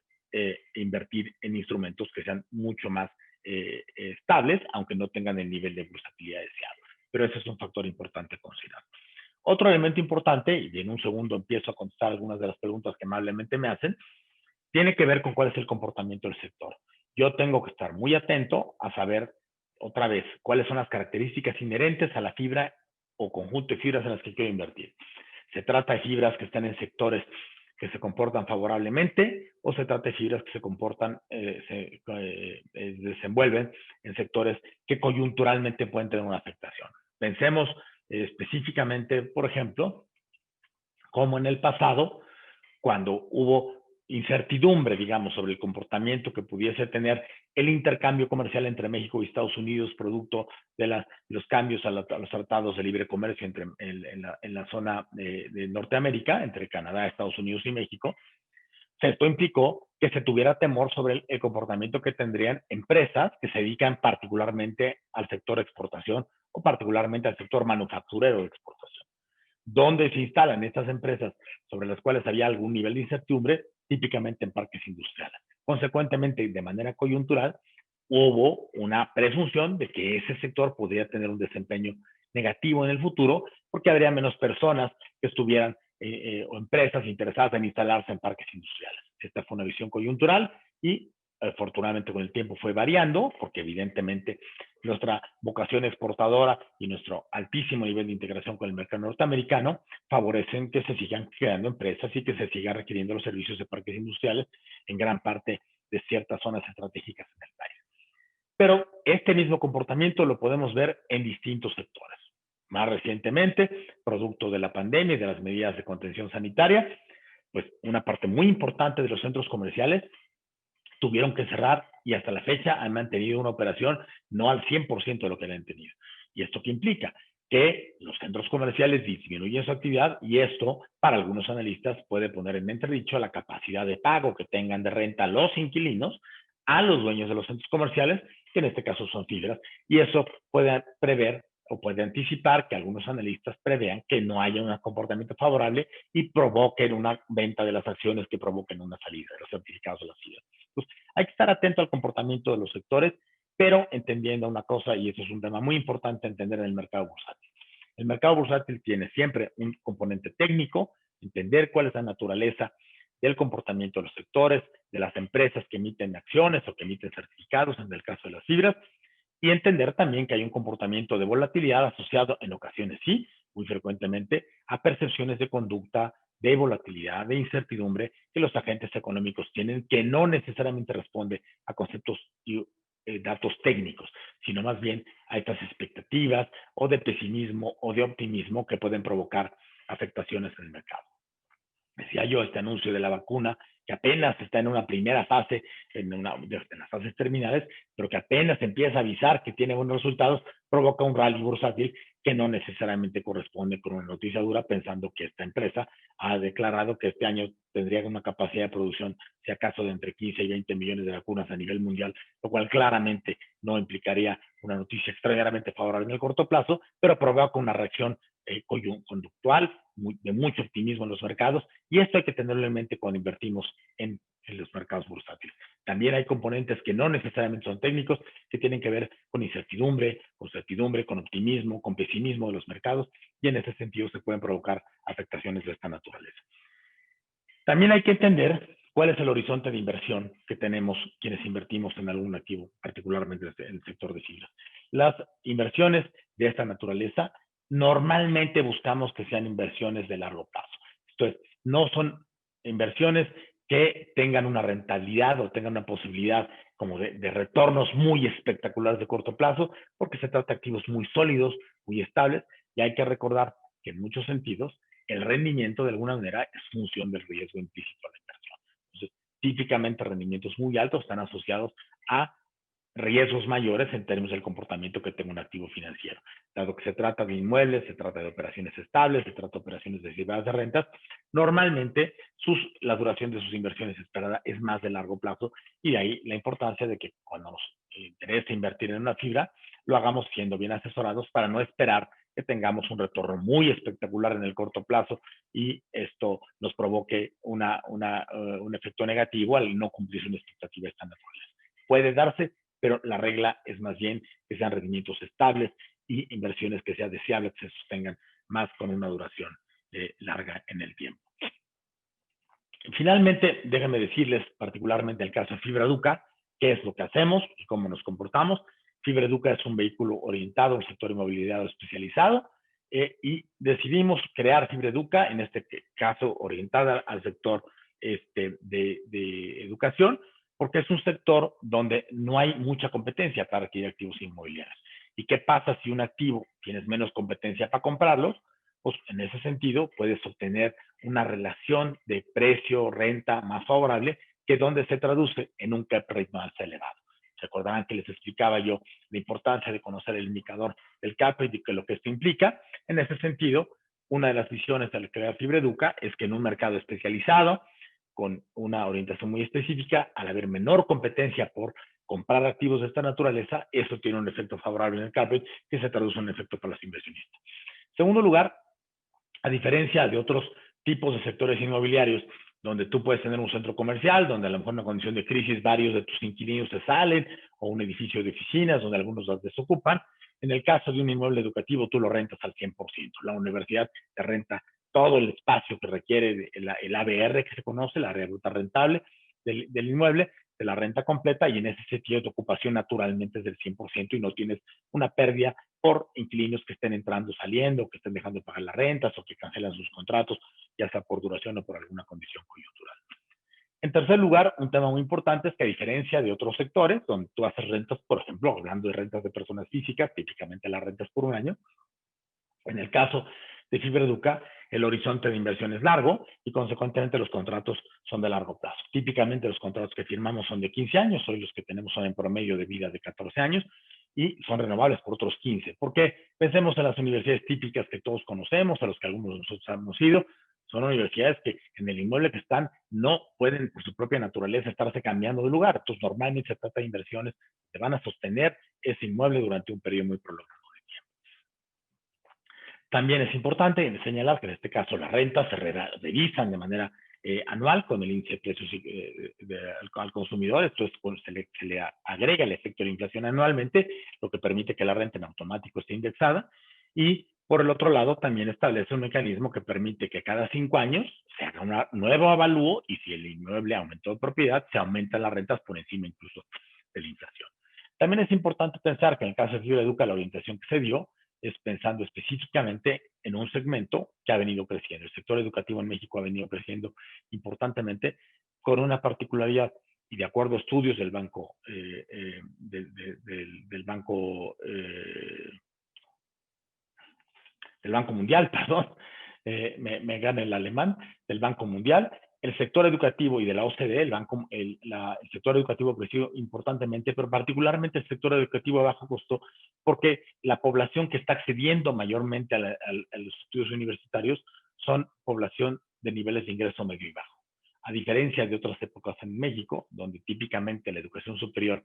invertir en instrumentos que sean mucho más estables, aunque no tengan el nivel de bursatilidad deseado. Pero ese es un factor importante a considerar. Otro elemento importante, y en un segundo empiezo a contestar algunas de las preguntas que amablemente me hacen, tiene que ver con cuál es el comportamiento del sector. Yo tengo que estar muy atento a saber, otra vez, cuáles son las características inherentes a la fibra o conjunto de fibras en las que quiero invertir. ¿Se trata de fibras que están en sectores que se comportan favorablemente o se trata de fibras que se comportan, desenvuelven en sectores que coyunturalmente pueden tener una afectación? Pensemos específicamente, por ejemplo, como en el pasado, cuando hubo incertidumbre, digamos, sobre el comportamiento que pudiese tener el intercambio comercial entre México y Estados Unidos, producto de los cambios a los tratados de libre comercio en la zona de Norteamérica, entre Canadá, Estados Unidos y México. Esto implicó que se tuviera temor sobre el comportamiento que tendrían empresas que se dedican particularmente al sector exportación o particularmente al sector manufacturero de exportación. ¿Dónde se instalan estas empresas sobre las cuales había algún nivel de incertidumbre? Típicamente en parques industriales. Consecuentemente, de manera coyuntural, hubo una presunción de que ese sector podría tener un desempeño negativo en el futuro porque habría menos personas que estuvieran o empresas interesadas en instalarse en parques industriales. Esta fue una visión coyuntural y afortunadamente con el tiempo fue variando, porque evidentemente nuestra vocación exportadora y nuestro altísimo nivel de integración con el mercado norteamericano favorecen que se sigan creando empresas y que se sigan requiriendo los servicios de parques industriales en gran parte de ciertas zonas estratégicas en el país. Pero este mismo comportamiento lo podemos ver en distintos sectores. Más recientemente, producto de la pandemia y de las medidas de contención sanitaria, pues una parte muy importante de los centros comerciales tuvieron que cerrar y hasta la fecha han mantenido una operación no al 100% de lo que han tenido. ¿Y esto qué implica? Que los centros comerciales disminuyen su actividad y esto, para algunos analistas, puede poner en entredicho la capacidad de pago que tengan de renta los inquilinos a los dueños de los centros comerciales, que en este caso son fibras, y eso puede prever o puede anticipar que algunos analistas prevean que no haya un comportamiento favorable y provoquen una venta de las acciones que provoquen una salida de los certificados de las fibras. Entonces, hay que estar atento al comportamiento de los sectores, pero entendiendo una cosa, y eso es un tema muy importante entender en el mercado bursátil. El mercado bursátil tiene siempre un componente técnico, entender cuál es la naturaleza del comportamiento de los sectores, de las empresas que emiten acciones o que emiten certificados, en el caso de las fibras, y entender también que hay un comportamiento de volatilidad asociado en ocasiones, sí, muy frecuentemente, a percepciones de conducta, de volatilidad, de incertidumbre que los agentes económicos tienen, que no necesariamente responde a conceptos y datos técnicos, sino más bien a estas expectativas o de pesimismo o de optimismo que pueden provocar afectaciones en el mercado. Decía yo, este anuncio de la vacuna, que apenas está en una primera fase, en las fases terminales, pero que apenas empieza a avisar que tiene buenos resultados, provoca un rally bursátil que no necesariamente corresponde con una noticia dura, pensando que esta empresa ha declarado que este año tendría una capacidad de producción, si acaso, de entre 15 y 20 millones de vacunas a nivel mundial, lo cual claramente no implicaría una noticia extraordinariamente favorable en el corto plazo, pero provoca una reacción conductual, de mucho optimismo en los mercados, y esto hay que tenerlo en mente cuando invertimos en los mercados bursátiles. También hay componentes que no necesariamente son técnicos, que tienen que ver con incertidumbre, con certidumbre, con optimismo, con pesimismo de los mercados, y en ese sentido se pueden provocar afectaciones de esta naturaleza. También hay que entender cuál es el horizonte de inversión que tenemos quienes invertimos en algún activo, particularmente en el sector de fibras. Las inversiones de esta naturaleza normalmente buscamos que sean inversiones de largo plazo. Esto es, no son inversiones que tengan una rentabilidad o tengan una posibilidad como de retornos muy espectaculares de corto plazo, porque se trata de activos muy sólidos, muy estables, y hay que recordar que en muchos sentidos el rendimiento de alguna manera es función del riesgo implícito a la inversión. Entonces, típicamente rendimientos muy altos están asociados a riesgos mayores en términos del comportamiento que tenga un activo financiero. Dado que se trata de inmuebles, se trata de operaciones estables, se trata de operaciones derivadas de rentas, normalmente la duración de sus inversiones esperada es más de largo plazo y de ahí la importancia de que cuando nos interesa invertir en una fibra, lo hagamos siendo bien asesorados para no esperar que tengamos un retorno muy espectacular en el corto plazo y esto nos provoque un efecto negativo al no cumplir una expectativa de esta naturaleza. Puede darse, pero la regla es más bien que sean rendimientos estables y inversiones que sean deseables, que se sostengan más con una duración larga en el tiempo. Finalmente, déjenme decirles, particularmente el caso de Fibra Educa, qué es lo que hacemos y cómo nos comportamos. Fibra Educa es un vehículo orientado al sector inmobiliario especializado y decidimos crear Fibra Educa, en este caso orientada al sector de educación, porque es un sector donde no hay mucha competencia para adquirir activos inmobiliarios. ¿Y qué pasa si un activo tienes menos competencia para comprarlos? Pues en ese sentido puedes obtener una relación de precio-renta más favorable que donde se traduce en un cap rate más elevado. Recordarán que les explicaba yo la importancia de conocer el indicador del cap rate y que lo que esto implica. En ese sentido, una de las visiones de la crear Fibra Educa es que en un mercado especializado, con una orientación muy específica, al haber menor competencia por comprar activos de esta naturaleza, eso tiene un efecto favorable en el cap rate que se traduce en un efecto para los inversionistas. En segundo lugar, a diferencia de otros tipos de sectores inmobiliarios, donde tú puedes tener un centro comercial, donde a lo mejor en una condición de crisis varios de tus inquilinos se salen, o un edificio de oficinas donde algunos los desocupan, en el caso de un inmueble educativo tú lo rentas al 100%. La universidad te renta todo el espacio que requiere el ABR, que se conoce, la área bruta rentable del inmueble, de la renta completa, y en ese sentido tu ocupación naturalmente es del 100% y no tienes una pérdida por inquilinos que estén entrando, saliendo, que estén dejando de pagar las rentas o que cancelan sus contratos, ya sea por duración o por alguna condición coyuntural. En tercer lugar, un tema muy importante es que a diferencia de otros sectores, donde tú haces rentas, por ejemplo, hablando de rentas de personas físicas, típicamente las rentas por un año, en el caso de Fibra Educa, el horizonte de inversión es largo y consecuentemente los contratos son de largo plazo. Típicamente los contratos que firmamos son de 15 años, hoy los que tenemos son en promedio de vida de 14 años y son renovables por otros 15. Porque pensemos en las universidades típicas que todos conocemos, a los que algunos de nosotros hemos ido, son universidades que en el inmueble que están no pueden por su propia naturaleza estarse cambiando de lugar. Entonces normalmente se trata de inversiones que van a sostener ese inmueble durante un periodo muy prolongado. También es importante señalar que en este caso las rentas se revisan de manera anual con el índice de precios al consumidor. Entonces se le agrega el efecto de la inflación anualmente, lo que permite que la renta en automático esté indexada. Y por el otro lado, también establece un mecanismo que permite que cada 5 años se haga un nuevo avalúo y si el inmueble aumentó de propiedad, se aumentan las rentas por encima incluso de la inflación. También es importante pensar que en el caso de Fibra Educa, la orientación que se dio es pensando específicamente en un segmento que ha venido creciendo. El sector educativo en México ha venido creciendo importantemente con una particularidad y de acuerdo a estudios del Banco del Banco Mundial, perdón, me gana el alemán, del Banco Mundial, el sector educativo y de la OCDE, el sector educativo ha crecido importantemente, pero particularmente el sector educativo a bajo costo, porque la población que está accediendo mayormente a los estudios universitarios son población de niveles de ingreso medio y bajo. A diferencia de otras épocas en México, donde típicamente la educación superior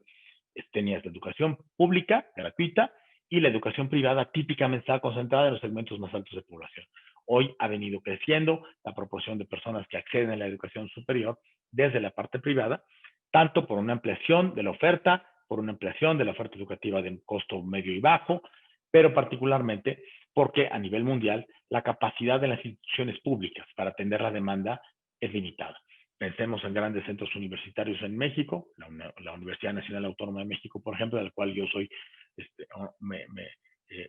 tenías la educación pública, gratuita, y la educación privada típicamente está concentrada en los segmentos más altos de población. Hoy ha venido creciendo la proporción de personas que acceden a la educación superior desde la parte privada, tanto por una ampliación de la oferta, por una ampliación de la oferta educativa de costo medio y bajo, pero particularmente porque a nivel mundial la capacidad de las instituciones públicas para atender la demanda es limitada. Pensemos en grandes centros universitarios en México, la Universidad Nacional Autónoma de México, por ejemplo, del cual yo soy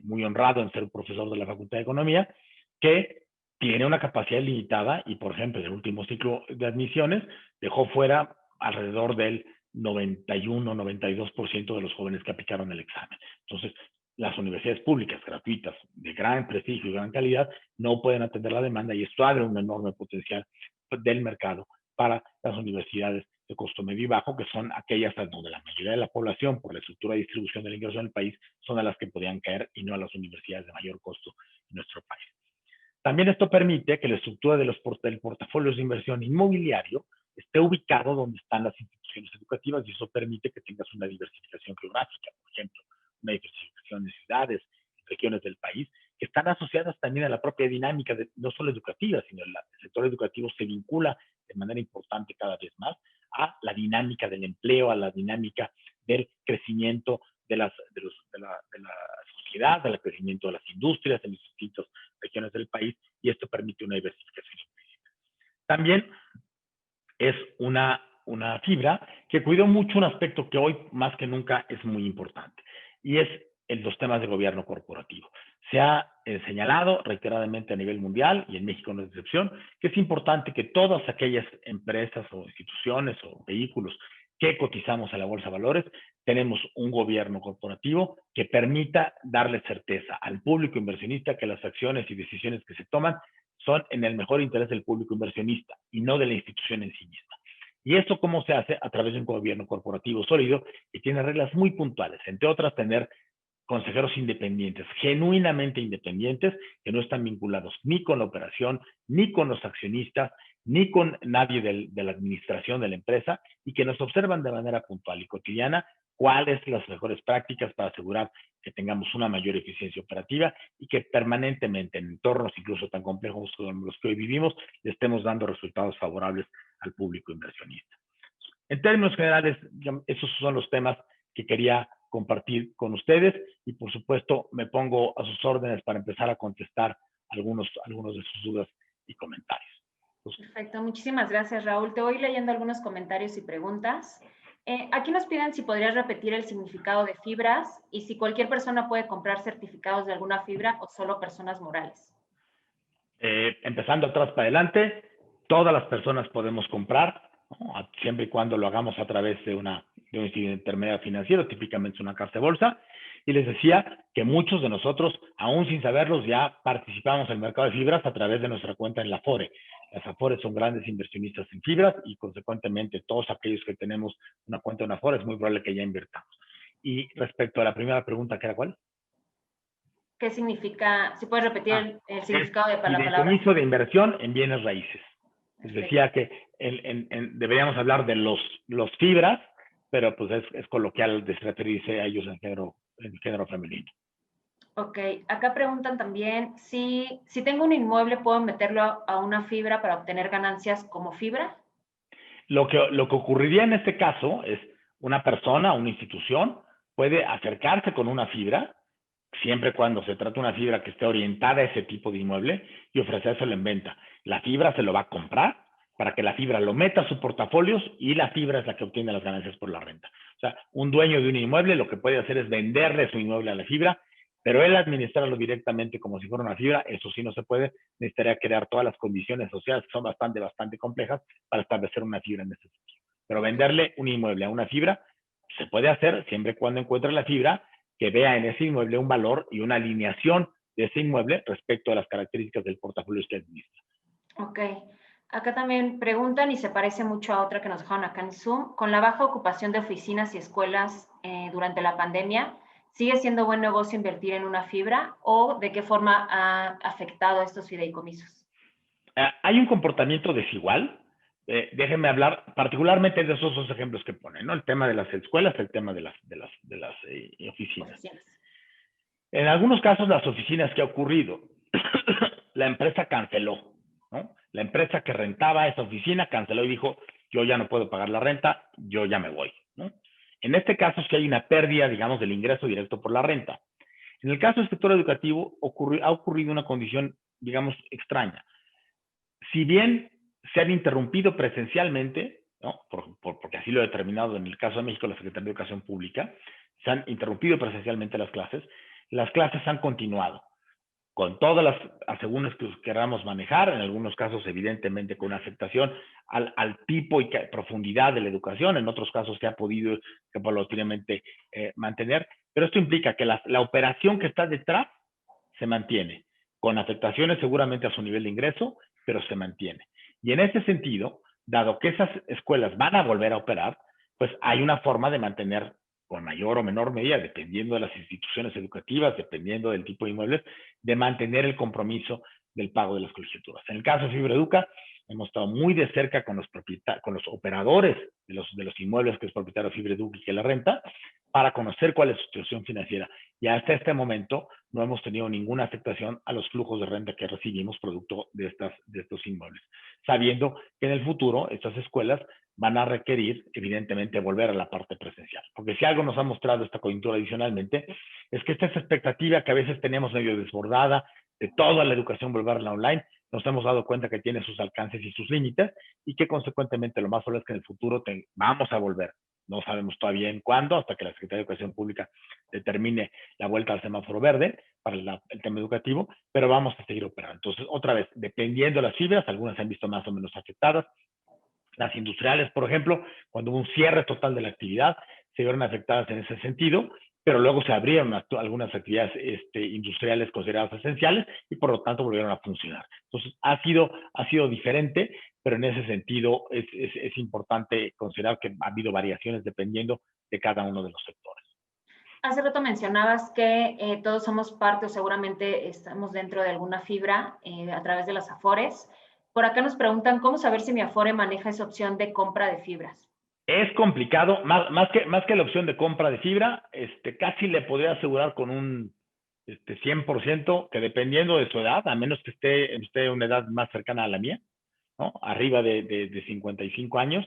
muy honrado en ser profesor de la Facultad de Economía, que tiene una capacidad limitada y, por ejemplo, en el último ciclo de admisiones dejó fuera alrededor del 91-92% de los jóvenes que aplicaron el examen. Entonces, las universidades públicas gratuitas de gran prestigio y gran calidad no pueden atender la demanda y esto abre un enorme potencial del mercado para las universidades de costo medio y bajo, que son aquellas donde la mayoría de la población, por la estructura de distribución del ingreso en el país, son a las que podían caer y no a las universidades de mayor costo en nuestro país. También esto permite que la estructura del portafolio de inversión inmobiliario esté ubicado donde están las instituciones educativas y eso permite que tengas una diversificación geográfica. Por ejemplo, una diversificación de ciudades, regiones del país, que están asociadas también a la propia dinámica, no solo educativa, sino el sector educativo se vincula de manera importante cada vez más a la dinámica del empleo, a la dinámica del crecimiento de la sociedad, del crecimiento de las industrias en las distintas regiones del país, y esto permite una diversificación. También es una fibra que cuidó mucho un aspecto que hoy más que nunca es muy importante, y es los temas de gobierno corporativo. Se ha señalado reiteradamente a nivel mundial, y en México no es excepción, que es importante que todas aquellas empresas o instituciones o vehículos que cotizamos a la Bolsa de Valores, tenemos un gobierno corporativo que permita darle certeza al público inversionista que las acciones y decisiones que se toman son en el mejor interés del público inversionista y no de la institución en sí misma. ¿Y esto cómo se hace? A través de un gobierno corporativo sólido que tiene reglas muy puntuales, entre otras tener consejeros independientes, genuinamente independientes, que no están vinculados ni con la operación, ni con los accionistas, ni con nadie de la administración de la empresa, y que nos observan de manera puntual y cotidiana cuáles son las mejores prácticas para asegurar que tengamos una mayor eficiencia operativa y que permanentemente en entornos incluso tan complejos como los que hoy vivimos, le estemos dando resultados favorables al público inversionista. En términos generales, esos son los temas que quería compartir con ustedes, y por supuesto me pongo a sus órdenes para empezar a contestar algunos de sus dudas y comentarios. Perfecto, muchísimas gracias, Raúl. Te voy leyendo algunos comentarios y preguntas. Aquí nos piden si podrías repetir el significado de fibras y si cualquier persona puede comprar certificados de alguna fibra o solo personas morales. Empezando atrás para adelante, todas las personas podemos comprar, ¿no? Siempre y cuando lo hagamos a través de un intermediario financiero, típicamente una casa de bolsa. Y les decía que muchos de nosotros, aún sin saberlos, ya participamos en el mercado de fibras a través de nuestra cuenta en la Afore. Las Afores son grandes inversionistas en fibras y, consecuentemente, todos aquellos que tenemos una cuenta en la Afore es muy probable que ya invirtamos. Y respecto a la primera pregunta, ¿qué era cuál? ¿Qué significa? Si puedes repetir el significado de la palabra. Fideicomiso de inversión en bienes raíces. Les decía que deberíamos hablar de los fibras, pero pues es coloquial referirse a ellos en género femenino. Ok, acá preguntan también si tengo un inmueble, ¿puedo meterlo a una fibra para obtener ganancias como fibra? Lo que ocurriría en este caso es una persona, una institución, puede acercarse con una fibra, siempre y cuando se trata de una fibra que esté orientada a ese tipo de inmueble, y ofrecérselo en venta. La fibra se lo va a comprar para que la fibra lo meta a sus portafolios, y la fibra es la que obtiene las ganancias por la renta. O sea, un dueño de un inmueble lo que puede hacer es venderle su inmueble a la fibra, pero él administrarlo directamente como si fuera una fibra, eso sí no se puede. Necesitaría crear todas las condiciones sociales que son bastante complejas para establecer una fibra en ese sitio. Pero venderle un inmueble a una fibra se puede hacer siempre y cuando encuentre la fibra que vea en ese inmueble un valor y una alineación de ese inmueble respecto a las características del portafolio que administra. Ok. Acá también preguntan, y se parece mucho a otra que nos dejaron acá en Zoom, con la baja ocupación de oficinas y escuelas durante la pandemia, ¿sigue siendo buen negocio invertir en una fibra o de qué forma ha afectado a estos fideicomisos? Hay un comportamiento desigual. Déjenme hablar particularmente de esos dos ejemplos que ponen, ¿no? El tema de las escuelas, el tema de las oficinas. En algunos casos, las oficinas, ¿qué ha ocurrido? La empresa canceló, ¿no? La empresa que rentaba esa oficina canceló y dijo, yo ya no puedo pagar la renta, yo ya me voy, ¿no? En este caso es que hay una pérdida, digamos, del ingreso directo por la renta. En el caso del sector educativo, ha ocurrido una condición, digamos, extraña. Si bien se han interrumpido presencialmente, ¿no? Porque así lo ha determinado en el caso de México la Secretaría de Educación Pública, se han interrumpido presencialmente las clases han continuado, con todas las asegúnes que queramos manejar, en algunos casos evidentemente con afectación al tipo y profundidad de la educación, en otros casos se ha podido paulatinamente mantener, pero esto implica que la operación que está detrás se mantiene, con afectaciones seguramente a su nivel de ingreso, pero se mantiene. Y en ese sentido, dado que esas escuelas van a volver a operar, pues hay una forma de mantener con mayor o menor medida, dependiendo de las instituciones educativas, dependiendo del tipo de inmuebles, de mantener el compromiso del pago de las colegiaturas. En el caso de Fibra Educa, hemos estado muy de cerca con los operadores de los inmuebles que es propietario de Fibra Educa y que la renta, para conocer cuál es su situación financiera. Y hasta este momento no hemos tenido ninguna afectación a los flujos de renta que recibimos producto de estos inmuebles, sabiendo que en el futuro estas escuelas van a requerir, evidentemente, volver a la parte presencial. Porque si algo nos ha mostrado esta coyuntura adicionalmente, es que esta expectativa que a veces teníamos medio desbordada de toda la educación volverla online, nos hemos dado cuenta que tiene sus alcances y sus límites y que consecuentemente lo más probable es que en el futuro vamos a volver. No sabemos todavía en cuándo, hasta que la Secretaría de Educación Pública determine la vuelta al semáforo verde para el tema educativo, pero vamos a seguir operando. Entonces, otra vez, dependiendo de las fibras, algunas se han visto más o menos afectadas. Las industriales, por ejemplo, cuando hubo un cierre total de la actividad, se vieron afectadas en ese sentido, pero luego se abrieron algunas actividades industriales consideradas esenciales y por lo tanto volvieron a funcionar. Entonces, ha sido diferente, pero en ese sentido es importante considerar que ha habido variaciones dependiendo de cada uno de los sectores. Hace rato mencionabas que todos somos parte o seguramente estamos dentro de alguna fibra a través de las Afores. Por acá nos preguntan cómo saber si mi Afore maneja esa opción de compra de fibras. Es complicado, más que la opción de compra de fibra, casi le podría asegurar con un 100% que dependiendo de su edad, a menos que esté en una edad más cercana a la mía, ¿no? Arriba de 55 años,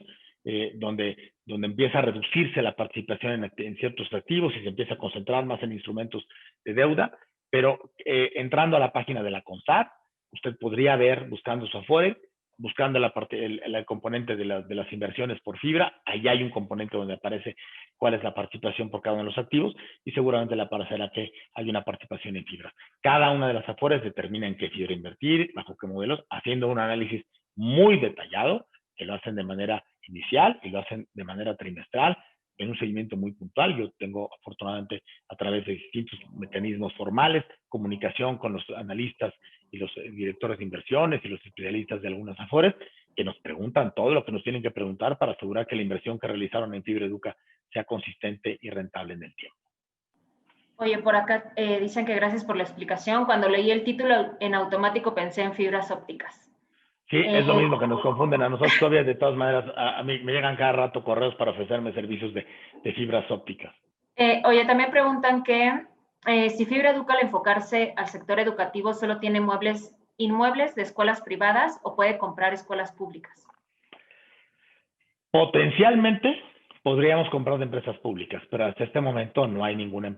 donde empieza a reducirse la participación en ciertos activos y se empieza a concentrar más en instrumentos de deuda, pero entrando a la página de la CONSAR, usted podría ver, buscando su Afore, buscando el componente de las inversiones por fibra, ahí hay un componente donde aparece cuál es la participación por cada uno de los activos y seguramente le aparecerá que hay una participación en fibra. Cada una de las Afores determina en qué fibra invertir, bajo qué modelos, haciendo un análisis muy detallado, que lo hacen de manera inicial y lo hacen de manera trimestral, en un seguimiento muy puntual. Yo tengo, afortunadamente, a través de distintos mecanismos formales, comunicación con los analistas y los directores de inversiones y los especialistas de algunas Afores, que nos preguntan todo lo que nos tienen que preguntar para asegurar que la inversión que realizaron en Fibra Educa sea consistente y rentable en el tiempo. Oye, por acá dicen que gracias por la explicación. Cuando leí el título, en automático pensé en fibras ópticas. Sí, es lo mismo que nos confunden a nosotros todavía. De todas maneras, a mí me llegan cada rato correos para ofrecerme servicios de fibras ópticas. Oye, también preguntan que si Fibra Educa al enfocarse al sector educativo solo tiene inmuebles de escuelas privadas o puede comprar escuelas públicas. Potencialmente podríamos comprar de empresas públicas, pero hasta este momento no hay ninguna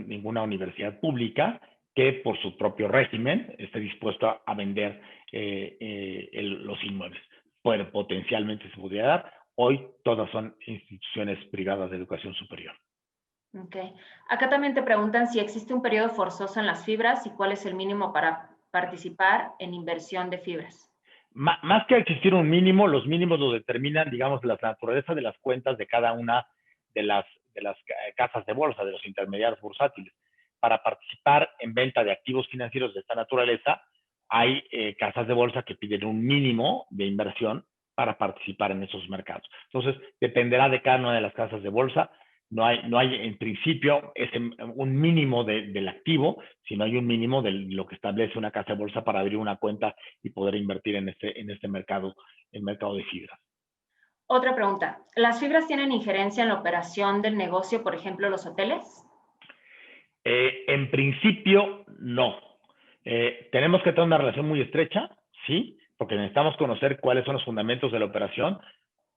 ninguna universidad pública que por su propio régimen esté dispuesto a vender los inmuebles. Pero potencialmente se podría dar. Hoy todas son instituciones privadas de educación superior. Ok. Acá también te preguntan si existe un periodo forzoso en las fibras y cuál es el mínimo para participar en inversión de fibras. Más que existir un mínimo, los mínimos lo determinan, digamos, la naturaleza de las cuentas de cada una de las casas de bolsa, de los intermediarios bursátiles. Para participar en venta de activos financieros de esta naturaleza, hay casas de bolsa que piden un mínimo de inversión para participar en esos mercados. Entonces, dependerá de cada una de las casas de bolsa. No hay en principio un mínimo del activo, sino hay un mínimo de lo que establece una casa de bolsa para abrir una cuenta y poder invertir en este mercado, el mercado de fibras. Otra pregunta, ¿las fibras tienen injerencia en la operación del negocio, por ejemplo, los hoteles? En principio, no. Tenemos que tener una relación muy estrecha, sí, porque necesitamos conocer cuáles son los fundamentos de la operación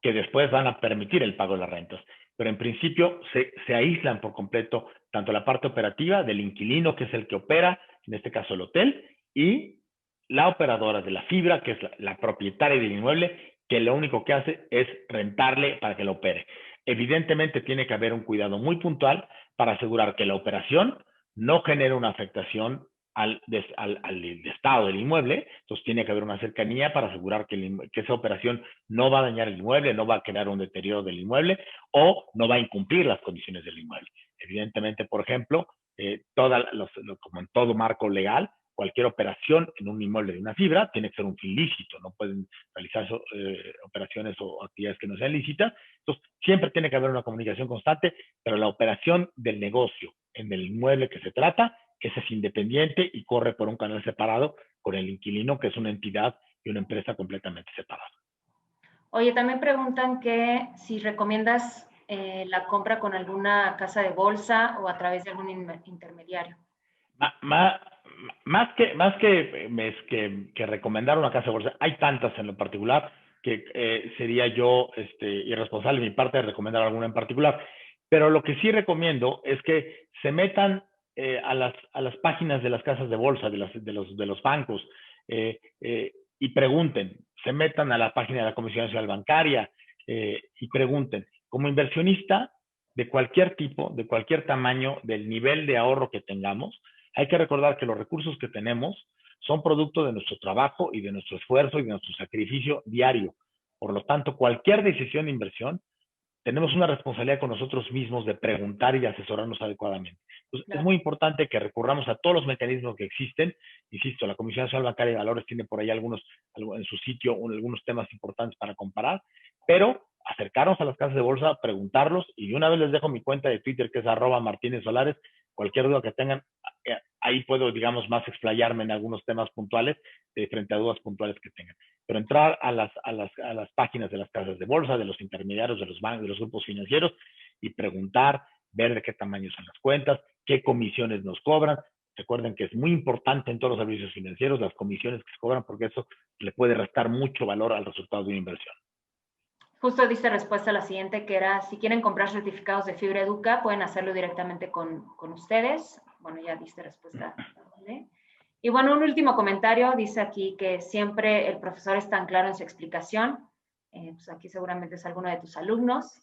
que después van a permitir el pago de las rentas. Pero en principio se aíslan por completo tanto la parte operativa del inquilino, que es el que opera, en este caso el hotel, y la operadora de la fibra, que es la propietaria del inmueble, que lo único que hace es rentarle para que lo opere. Evidentemente tiene que haber un cuidado muy puntual para asegurar que la operación no genere una afectación al estado del inmueble. Entonces tiene que haber una cercanía para asegurar que esa operación no va a dañar el inmueble, no va a crear un deterioro del inmueble o no va a incumplir las condiciones del inmueble. Evidentemente, por ejemplo, como en todo marco legal, cualquier operación en un inmueble de una fibra tiene que ser un fin lícito, no pueden realizar operaciones o actividades que no sean lícitas. Entonces, siempre tiene que haber una comunicación constante, pero la operación del negocio en el inmueble que se trata, ese es independiente y corre por un canal separado con el inquilino, que es una entidad y una empresa completamente separada. Oye, también preguntan que si recomiendas la compra con alguna casa de bolsa o a través de algún intermediario. Más que recomendar una casa de bolsa, hay tantas en lo particular que sería yo irresponsable de mi parte de recomendar alguna en particular. Pero lo que sí recomiendo es que se metan a las páginas de las casas de bolsa, de los bancos, y pregunten. Se metan a la página de la Comisión Nacional Bancaria y pregunten. Como inversionista de cualquier tipo, de cualquier tamaño, del nivel de ahorro que tengamos, hay que recordar que los recursos que tenemos son producto de nuestro trabajo y de nuestro esfuerzo y de nuestro sacrificio diario. Por lo tanto, cualquier decisión de inversión, tenemos una responsabilidad con nosotros mismos de preguntar y de asesorarnos adecuadamente. Entonces, claro, es muy importante que recurramos a todos los mecanismos que existen. Insisto, la Comisión Nacional Bancaria de Valores tiene por ahí en su sitio algunos temas importantes para comparar, pero acercarnos a las casas de bolsa, preguntarlos, y de una vez les dejo mi cuenta de Twitter, que es @MartinezSolares. Cualquier duda que tengan, ahí puedo, digamos, más explayarme en algunos temas puntuales frente a dudas puntuales que tengan. Pero entrar a las páginas de las casas de bolsa, de los intermediarios, de los bancos, de los grupos financieros, y preguntar, ver de qué tamaño son las cuentas, qué comisiones nos cobran. Recuerden que es muy importante en todos los servicios financieros las comisiones que se cobran, porque eso le puede restar mucho valor al resultado de una inversión. Justo diste respuesta a la siguiente, que era, si quieren comprar certificados de Fibra Educa, pueden hacerlo directamente con ustedes. Bueno, ya diste respuesta. ¿Vale? Y bueno, un último comentario, dice aquí que siempre el profesor es tan claro en su explicación. Pues aquí seguramente es alguno de tus alumnos.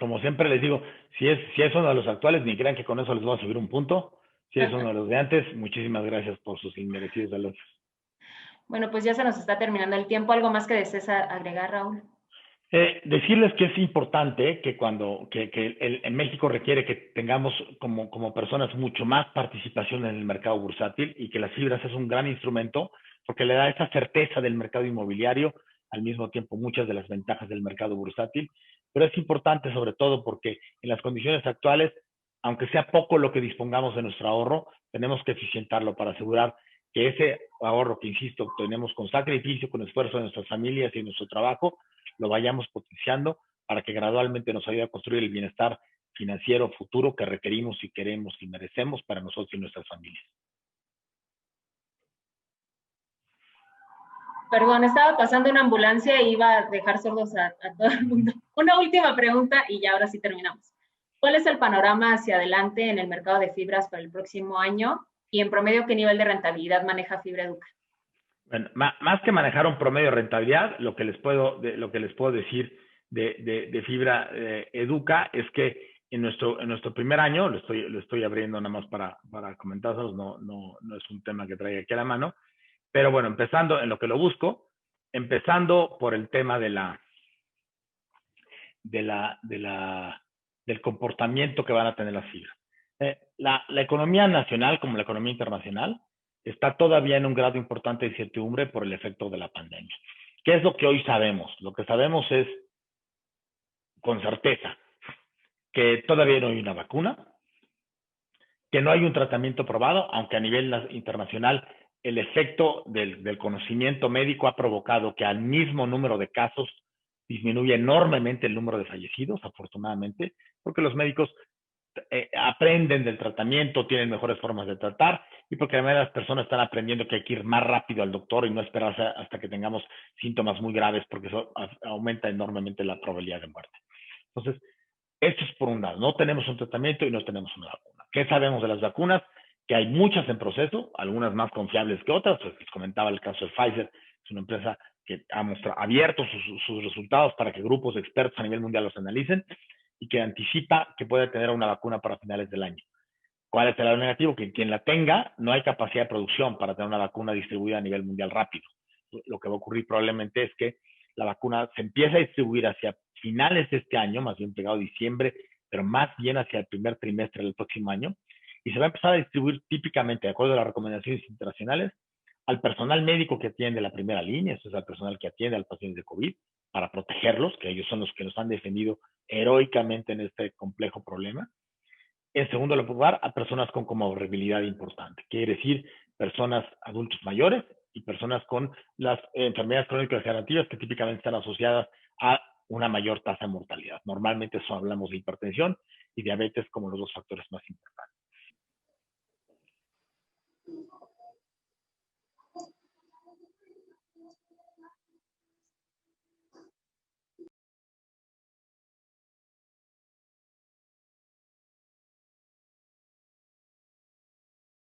Como siempre les digo, si es uno de los actuales, ni crean que con eso les voy a subir un punto. Si es uno de los de antes, muchísimas gracias por sus inmerecidos elogios. Bueno, pues ya se nos está terminando el tiempo. ¿Algo más que desees agregar, Raúl? Decirles que es importante que en México requiere que tengamos como personas mucho más participación en el mercado bursátil, y que las fibras es un gran instrumento porque le da esa certeza del mercado inmobiliario, al mismo tiempo muchas de las ventajas del mercado bursátil. Pero es importante sobre todo porque en las condiciones actuales, aunque sea poco lo que dispongamos de nuestro ahorro, tenemos que eficientarlo para asegurar que ese ahorro que, insisto, obtenemos con sacrificio, con esfuerzo de nuestras familias y de nuestro trabajo, lo vayamos potenciando para que gradualmente nos ayude a construir el bienestar financiero futuro que requerimos y queremos y merecemos para nosotros y nuestras familias. Perdón, estaba pasando una ambulancia e iba a dejar sordos a todo el mundo. Una última pregunta y ya ahora sí terminamos. ¿Cuál es el panorama hacia adelante en el mercado de fibras para el próximo año? Y en promedio, ¿qué nivel de rentabilidad maneja Fibra Educa? Bueno, más que manejar un promedio de rentabilidad, lo que les puedo decir de Fibra Educa es que en nuestro primer año, lo estoy abriendo nada más para comentárselos, no es un tema que traiga aquí a la mano, pero bueno, empezando en lo que lo busco, empezando por el tema del comportamiento que van a tener las fibras. La economía nacional, como la economía internacional, está todavía en un grado importante de incertidumbre por el efecto de la pandemia. ¿Qué es lo que hoy sabemos? Lo que sabemos es, con certeza, que todavía no hay una vacuna, que no hay un tratamiento probado, aunque a nivel internacional el efecto del conocimiento médico ha provocado que al mismo número de casos disminuye enormemente el número de fallecidos, afortunadamente, porque los médicos aprenden del tratamiento, tienen mejores formas de tratar, y porque además las personas están aprendiendo que hay que ir más rápido al doctor y no esperarse hasta que tengamos síntomas muy graves, porque eso aumenta enormemente la probabilidad de muerte. Entonces, esto es por un lado. No tenemos un tratamiento y no tenemos una vacuna. ¿Qué sabemos de las vacunas? Que hay muchas en proceso, algunas más confiables que otras. Pues les comentaba el caso de Pfizer, es una empresa que ha abierto sus resultados para que grupos de expertos a nivel mundial los analicen, y que anticipa que puede tener una vacuna para finales del año. ¿Cuál es el lado negativo? Que quien la tenga, no hay capacidad de producción para tener una vacuna distribuida a nivel mundial rápido. Lo que va a ocurrir probablemente es que la vacuna se empiece a distribuir hacia finales de este año, más bien pegado a diciembre, pero más bien hacia el primer trimestre del próximo año, y se va a empezar a distribuir típicamente, de acuerdo a las recomendaciones internacionales, al personal médico que atiende la primera línea, eso es al personal que atiende al paciente de COVID, para protegerlos, que ellos son los que nos han defendido heroicamente en este complejo problema. En segundo lugar, a personas con comorbilidad importante, quiere decir personas adultos mayores y personas con las enfermedades crónicas degenerativas que típicamente están asociadas a una mayor tasa de mortalidad. Normalmente eso hablamos de hipertensión y diabetes como los dos factores más importantes.